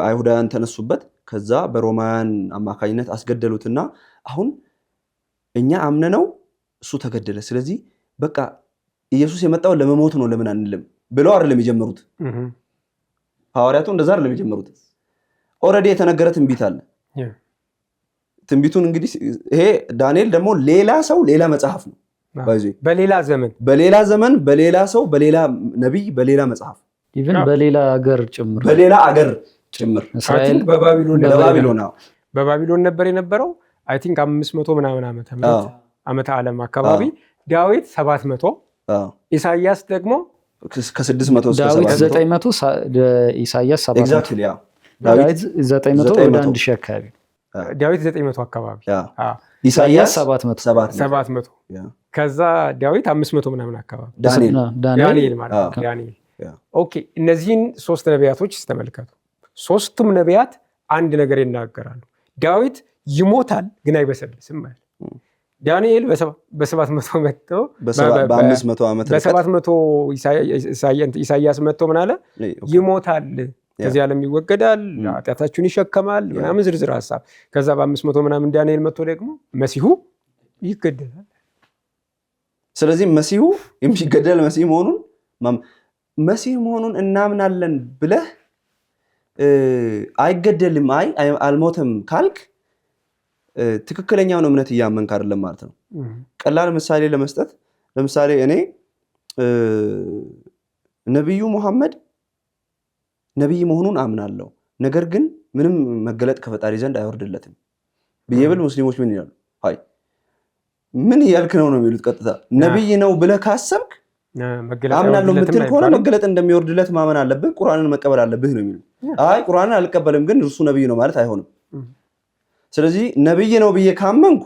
አይሁዳውያን ተነሱበት፣ ከዛ በሮማውያን አማካኝነት አስገደሉትና አሁን እኛ አምነነው እሱ ተገደለ። ስለዚህ በቃ ኢየሱስ የመጣው ለመሞት ነው ለምን አንልም ብለው አይደለም የጀመሩት። ሐዋርያቱ እንደዛ አይደለም የጀመሩት። ኦልሬዲ የተነገረ ትንቢት አለ። ትንቢቱን እንግዲህ ይሄ ዳንኤል ደግሞ ሌላ ሰው ሌላ መጽሐፍ ነው
በሌላ ዘመን
በሌላ ሰው በሌላ ነቢይ በሌላ መጽሐፍ
ኢቭን በሌላ አገር ጭምር
እስራኤል በባቢሎን ነበር የነበረው። አይ ቲንክ 500 ምናምን ዓመተ ዓለም አካባቢ ዳዊት 700 ኢሳይያስ ደግሞ
ከ600 እስከ
900 ኢሳይያስ 700 ዳዊት 900 ወደ 1000 አካባቢ
ዳዊት 900 አካባቢ
ኢሳይያስ 700
ከዛ ዳዊት 500 ምናምን አካባቢ
ዳንኤል
ማለት ነው። ዳንኤል ኦኬ። እነዚህን 3 ነቢያቶች ተመልከቱ። 3ቱም ነቢያት አንድ ነገር ይናገራሉ። ዳዊት ይሞታል ግን አይበሰብስም ማለት። ዳንኤል በ700 መጥቶ በ700 ኢሳይያስ መጥቶ ምን አለ? ይሞታል ከዚህ ዓለም ይወገዳል፣ ኃጢአታችሁን ይሸከማል ምናምን ዝርዝር ሐሳብ። ከዛ በ500 ምናምን ዳንኤል መጥቶ ደግሞ መሲሁ ይገደላል።
ስለዚህ መሲሁ የሚገደል መሲህ መሆኑን እናምናለን ብለህ አይገደልም አልሞተም ካልክ ትክክለኛውን እምነት እያመንክ አይደለም ማለት ነው። ቀላል ምሳሌ ለመስጠት ለምሳሌ እኔ ነብዩ መሐመድ ነብይ መሆኑን አምናለሁ፣ ነገር ግን ምንም መገለጥ ከፈጣሪ ዘንድ አይወርድለትም ብዬ ብል ሙስሊሞች ምን ይላሉ? አይ ምን እያልክ ነው የሚሉት። ቀጥታ ነብይ ነው ብለህ ካሰብክ አምናለሁ የምትል ከሆነ መገለጥ እንደሚወርድለት ማመን አለብህ፣ ቁርአንን መቀበል አለብህ ነው የሚሉት። አይ ቁርአንን አልቀበልም ግን እርሱ ነብይ ነው ማለት አይሆንም። ስለዚህ ነብይ ነው ብዬ ካመንኩ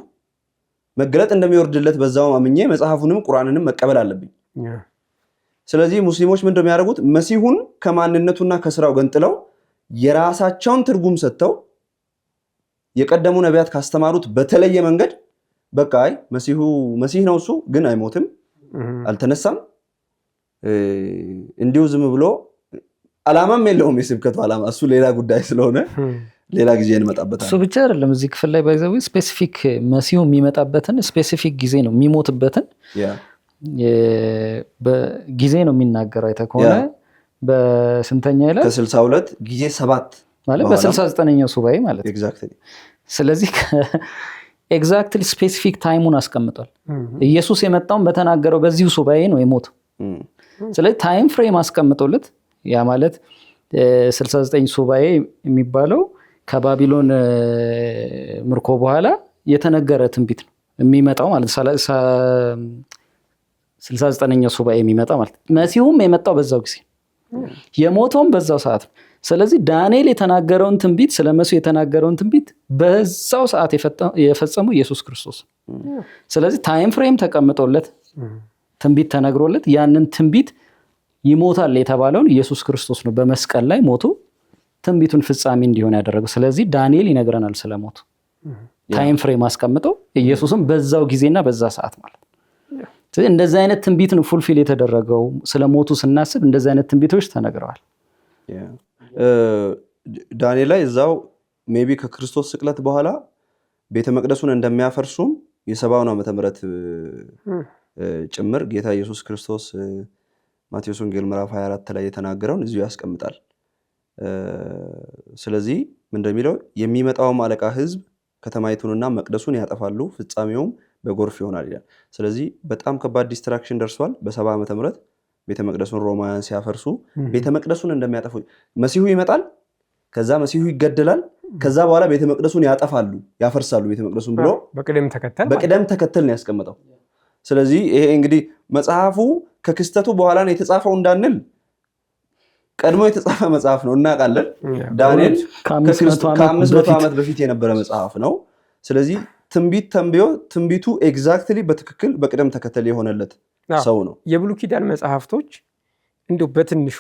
መገለጥ እንደሚወርድለት በዛው አምኜ መጽሐፉንም ቁርአንንም መቀበል አለብኝ። ስለዚህ ሙስሊሞች ምን እንደሚያደርጉት መሲሁን ከማንነቱና ከስራው ገንጥለው የራሳቸውን ትርጉም ሰጥተው የቀደሙ ነቢያት ካስተማሩት በተለየ መንገድ በቃ አይ መሲህ ነው እሱ ግን አይሞትም፣ አልተነሳም፣ እንዲሁ ዝም ብሎ አላማም የለውም የስብከቱ አላማ እሱ ሌላ ጉዳይ ስለሆነ ሌላ ጊዜ እንመጣበታለን።
እሱ ብቻ አይደለም እዚህ ክፍል ላይ ባይዘው ስፔሲፊክ መሲሁ የሚመጣበትን ስፔሲፊክ ጊዜ ነው የሚሞትበትን በጊዜ ነው የሚናገረው። አይተህ ከሆነ በስንተኛ ይላል?
ከ62 ጊዜ 7
ማለት በ69ኛው ሱባኤ ማለት
ኤግዛክትሊ።
ስለዚህ ኤግዛክትሊ ስፔሲፊክ ታይሙን አስቀምጧል። ኢየሱስ የመጣውን በተናገረው በዚሁ ሱባኤ ነው የሞተው። ስለዚህ ታይም ፍሬም አስቀምጦለት ያ ማለት 69 ሱባኤ የሚባለው ከባቢሎን ምርኮ በኋላ የተነገረ ትንቢት ነው የሚመጣው ማለት 69ኛው ሱባኤ የሚመጣ ማለት መሲሁም የመጣው በዛው ጊዜ የሞተውም በዛው ሰዓት ነው። ስለዚህ ዳንኤል የተናገረውን ትንቢት ስለ መሲሁ የተናገረውን ትንቢት በዛው ሰዓት የፈጸመው ኢየሱስ ክርስቶስ። ስለዚህ ታይም ፍሬም ተቀምጦለት ትንቢት ተነግሮለት ያንን ትንቢት ይሞታል የተባለውን ኢየሱስ ክርስቶስ ነው በመስቀል ላይ ሞቶ ትንቢቱን ፍጻሜ እንዲሆን ያደረገው። ስለዚህ ዳንኤል ይነግረናል ስለሞቱ ታይም ፍሬም አስቀምጠው ኢየሱስም በዛው ጊዜና በዛ ሰዓት ማለት ነው። እንደዚህ አይነት ትንቢት ነው ፉልፊል የተደረገው። ስለሞቱ ስናስብ እንደዚህ አይነት ትንቢቶች ተነግረዋል።
ዳንኤል ላይ እዛው ሜቢ ከክርስቶስ ስቅለት በኋላ ቤተ መቅደሱን እንደሚያፈርሱም የ70 ዓመተ ምህረት ጭምር ጌታ ኢየሱስ ክርስቶስ ማቴዎስ ወንጌል ምዕራፍ 24 ላይ የተናገረውን እዚሁ ያስቀምጣል። ስለዚህ ምን እንደሚለው የሚመጣው አለቃ ህዝብ ከተማይቱንና መቅደሱን ያጠፋሉ፣ ፍጻሜውም በጎርፍ ይሆናል ይላል። ስለዚህ በጣም ከባድ ዲስትራክሽን ደርሷል። በ70 ዓመተ ምህረት ቤተ መቅደሱን ሮማውያን ሲያፈርሱ ቤተ መቅደሱን እንደሚያጠፉ መሲሁ ይመጣል፣ ከዛ መሲሁ ይገደላል፣ ከዛ በኋላ ቤተ መቅደሱን ያጠፋሉ፣ ያፈርሳሉ ቤተ መቅደሱን ብሎ በቅደም ተከተል ነው ያስቀመጠው። ስለዚህ ይሄ እንግዲህ መጽሐፉ ከክስተቱ በኋላ ነው የተጻፈው እንዳንል ቀድሞ የተጻፈ መጽሐፍ ነው እናውቃለን። ዳንኤል ከ500 ዓመት በፊት የነበረ መጽሐፍ ነው። ስለዚህ ትንቢት ተንብዮ ትንቢቱ ኤግዛክትሊ በትክክል በቅደም ተከተል የሆነለት ሰው ነው።
የብሉይ ኪዳን መጽሐፍቶች እንደው በትንሹ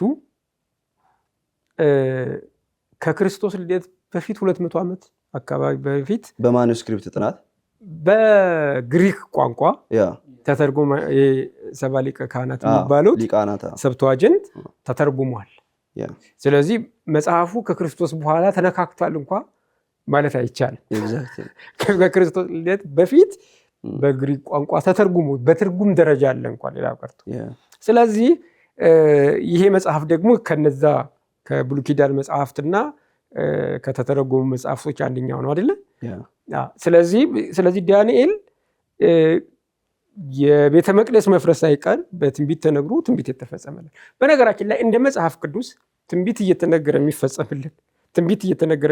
ከክርስቶስ ልደት በፊት 200 ዓመት አካባቢ በፊት
በማኑስክሪፕት ጥናት
በግሪክ ቋንቋ ተተርጉሞ የሰባ ሊቀ ካህናት የሚባሉት ሰብተዋጀንት ተተርጉሟል። ስለዚህ መጽሐፉ ከክርስቶስ በኋላ ተነካክቷል እንኳ ማለት አይቻልም። ከክርስቶስ ልደት በፊት በግሪክ ቋንቋ ተተርጉሞ በትርጉም ደረጃ አለ እንኳን ሌላ ቀርቶ። ስለዚህ ይሄ መጽሐፍ ደግሞ ከነዛ ከብሉይ ኪዳን መጽሐፍትና ከተተረጎሙ መጽሐፍቶች አንደኛው ነው አይደለ? ስለዚህ ዳንኤል የቤተ መቅደስ መፍረስ ሳይቀር በትንቢት ተነግሮ ትንቢት የተፈጸመለት። በነገራችን ላይ እንደ መጽሐፍ ቅዱስ ትንቢት እየተነገረ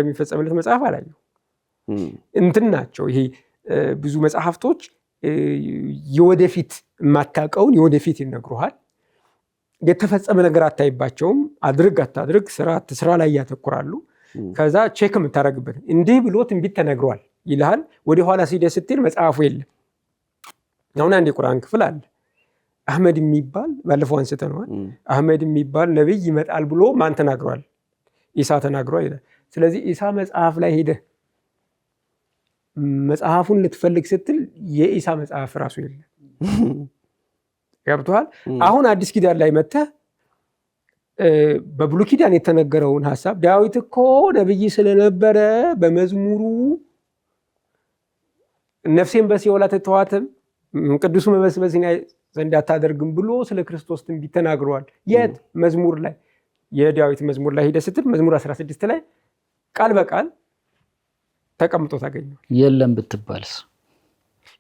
የሚፈጸምለት መጽሐፍ አላየሁ። እንትን ናቸው ይሄ ብዙ መጽሐፍቶች የወደፊት የማታውቀውን የወደፊት ይነግሩሃል። የተፈጸመ ነገር አታይባቸውም። አድርግ አታድርግ፣ ስራ ላይ ያተኩራሉ። ከዛ ቼክ የምታደርግበት እንዲህ ብሎ ትንቢት ተነግሯል ይልሃል። ወደ ኋላ ሲደርስ ስትል መጽሐፉ የለም። አሁን አንድ የቁርአን ክፍል አለ አህመድ የሚባል ባለፈው አንስተነዋል። አህመድ የሚባል ነብይ ይመጣል ብሎ ማን ተናግሯል? ኢሳ ተናግሯል ይላል። ስለዚህ ኢሳ መጽሐፍ ላይ ሄደህ መጽሐፉን ልትፈልግ ስትል የኢሳ መጽሐፍ ራሱ የለም። ገብቶሃል? አሁን አዲስ ኪዳን ላይ መጥተህ በብሉይ ኪዳን የተነገረውን ሐሳብ ዳዊት እኮ ነብይ ስለነበረ በመዝሙሩ ነፍሴን በሲኦል አትተዋትም ቅዱሱ መበስበስን ዘንድ አታደርግም ብሎ ስለ ክርስቶስ ትንቢት ተናግሯል። የት መዝሙር ላይ የዳዊት መዝሙር ላይ ሄደህ ስትል መዝሙር 16 ላይ ቃል በቃል ተቀምጦ ታገኘዋል።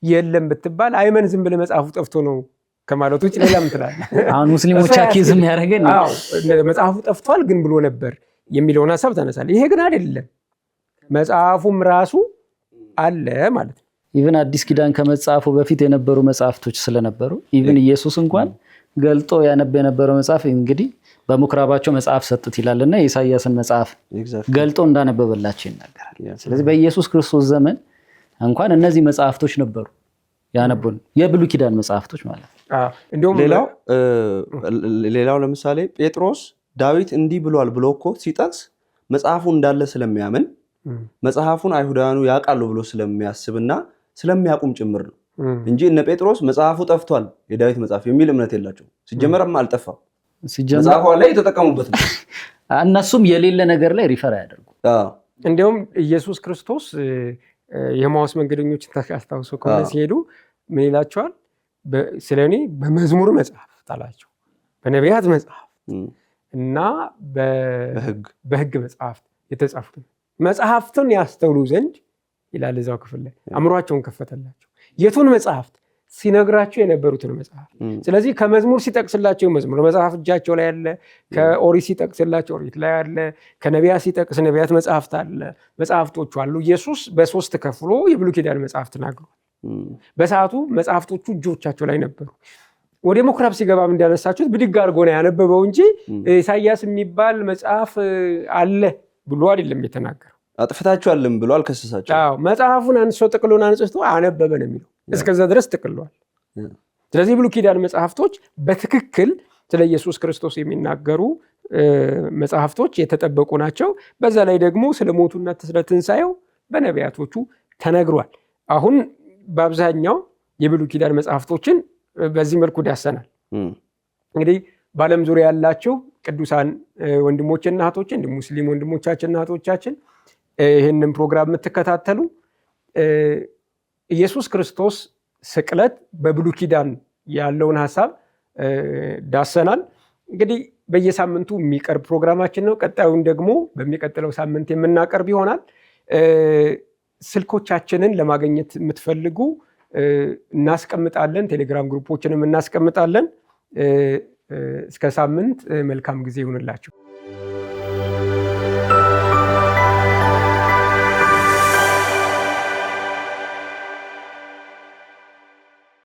የለም ብትባል አይመን ዝም ብለህ መጽሐፉ ጠፍቶ ነው ከማለት ውጭ ሌላ ምን ትላለህ?
አሁን ሙስሊሞች አኪዝም ያደረገን
መጽሐፉ ጠፍቷል ግን ብሎ ነበር የሚለውን ሐሳብ ታነሳለህ። ይሄ ግን አይደለም፣ መጽሐፉም ራሱ አለ ማለት ነው።
ኢቭን አዲስ ኪዳን ከመጽሐፉ በፊት የነበሩ መጽሐፍቶች ስለነበሩ ኢቭን ኢየሱስ እንኳን ገልጦ ያነበ የነበረው መጽሐፍ እንግዲህ በምኩራባቸው መጽሐፍ ሰጡት ይላልና የኢሳይያስን መጽሐፍ ገልጦ እንዳነበበላቸው ይናገራል። ስለዚህ በኢየሱስ ክርስቶስ ዘመን እንኳን እነዚህ መጽሐፍቶች ነበሩ ያነቡን የብሉይ ኪዳን መጽሐፍቶች ማለት ነው።
ሌላው ለምሳሌ ጴጥሮስ ዳዊት እንዲህ ብሏል ብሎ እኮ ሲጠቅስ መጽሐፉ እንዳለ ስለሚያምን መጽሐፉን አይሁዳውያኑ ያውቃሉ ብሎ ስለሚያስብና ስለሚያቁም ጭምር ነው እንጂ እነ ጴጥሮስ መጽሐፉ ጠፍቷል የዳዊት መጽሐፍ የሚል እምነት የላቸው። ሲጀመርም አልጠፋም፣ መጽሐፉ ላይ የተጠቀሙበት ነው።
እነሱም የሌለ ነገር ላይ ሪፈር ያደርጉ።
እንዲሁም ኢየሱስ ክርስቶስ የኤማሁስ መንገደኞችን ታስታውሱ ከሆነ ሲሄዱ ምን ይላቸዋል? ስለኔ በመዝሙር መጽሐፍ አላቸው፣ በነቢያት መጽሐፍ እና በሕግ መጽሐፍ የተጻፉት መጽሐፍትን ያስተውሉ ዘንድ ይላል እዛው ክፍል ላይ አእምሯቸውን ከፈተላቸው። የቱን መጽሐፍት? ሲነግራቸው የነበሩትን መጽሐፍ። ስለዚህ ከመዝሙር ሲጠቅስላቸው መዝሙር መጽሐፍ እጃቸው ላይ አለ፣ ከኦሪት ሲጠቅስላቸው ኦሪት ላይ አለ፣ ከነቢያት ሲጠቅስ ነቢያት መጽሐፍት አለ፣ መጽሐፍቶቹ አሉ። ኢየሱስ በሶስት ከፍሎ የብሉይ ኪዳን መጽሐፍ ተናግሯል። በሰዓቱ መጽሐፍቶቹ እጆቻቸው ላይ ነበሩ። ወደ ምኩራብ ሲገባም እንዳነሳችሁት ብድግ አድርጎ ነው ያነበበው እንጂ ኢሳይያስ የሚባል መጽሐፍ አለ ብሎ አይደለም የተናገረው።
አጥፍታችኋልም ብሎ አልከሰሳቸው።
መጽሐፉን አንስቶ ጥቅሉን አንስቶ አነበበ ነው የሚለው። እስከዛ ድረስ ጥቅሏል። ስለዚህ ብሉይ ኪዳን መጽሐፍቶች በትክክል ስለ ኢየሱስ ክርስቶስ የሚናገሩ መጽሐፍቶች የተጠበቁ ናቸው። በዛ ላይ ደግሞ ስለ ሞቱና ስለ ትንሣኤው በነቢያቶቹ ተነግሯል። አሁን በአብዛኛው የብሉይ ኪዳን መጽሐፍቶችን በዚህ መልኩ ዳሰናል። እንግዲህ በዓለም ዙሪያ ያላቸው ቅዱሳን ወንድሞችና እህቶች እንደ ሙስሊም ወንድሞቻችንና እህቶቻችን ይህንን ፕሮግራም የምትከታተሉ ኢየሱስ ክርስቶስ ስቅለት በብሉይ ኪዳን ያለውን ሐሳብ ዳሰናል። እንግዲህ በየሳምንቱ የሚቀርብ ፕሮግራማችን ነው። ቀጣዩን ደግሞ በሚቀጥለው ሳምንት የምናቀርብ ይሆናል። ስልኮቻችንን ለማግኘት የምትፈልጉ እናስቀምጣለን፣ ቴሌግራም ግሩፖችንም እናስቀምጣለን። እስከ ሳምንት መልካም ጊዜ ይሁንላችሁ።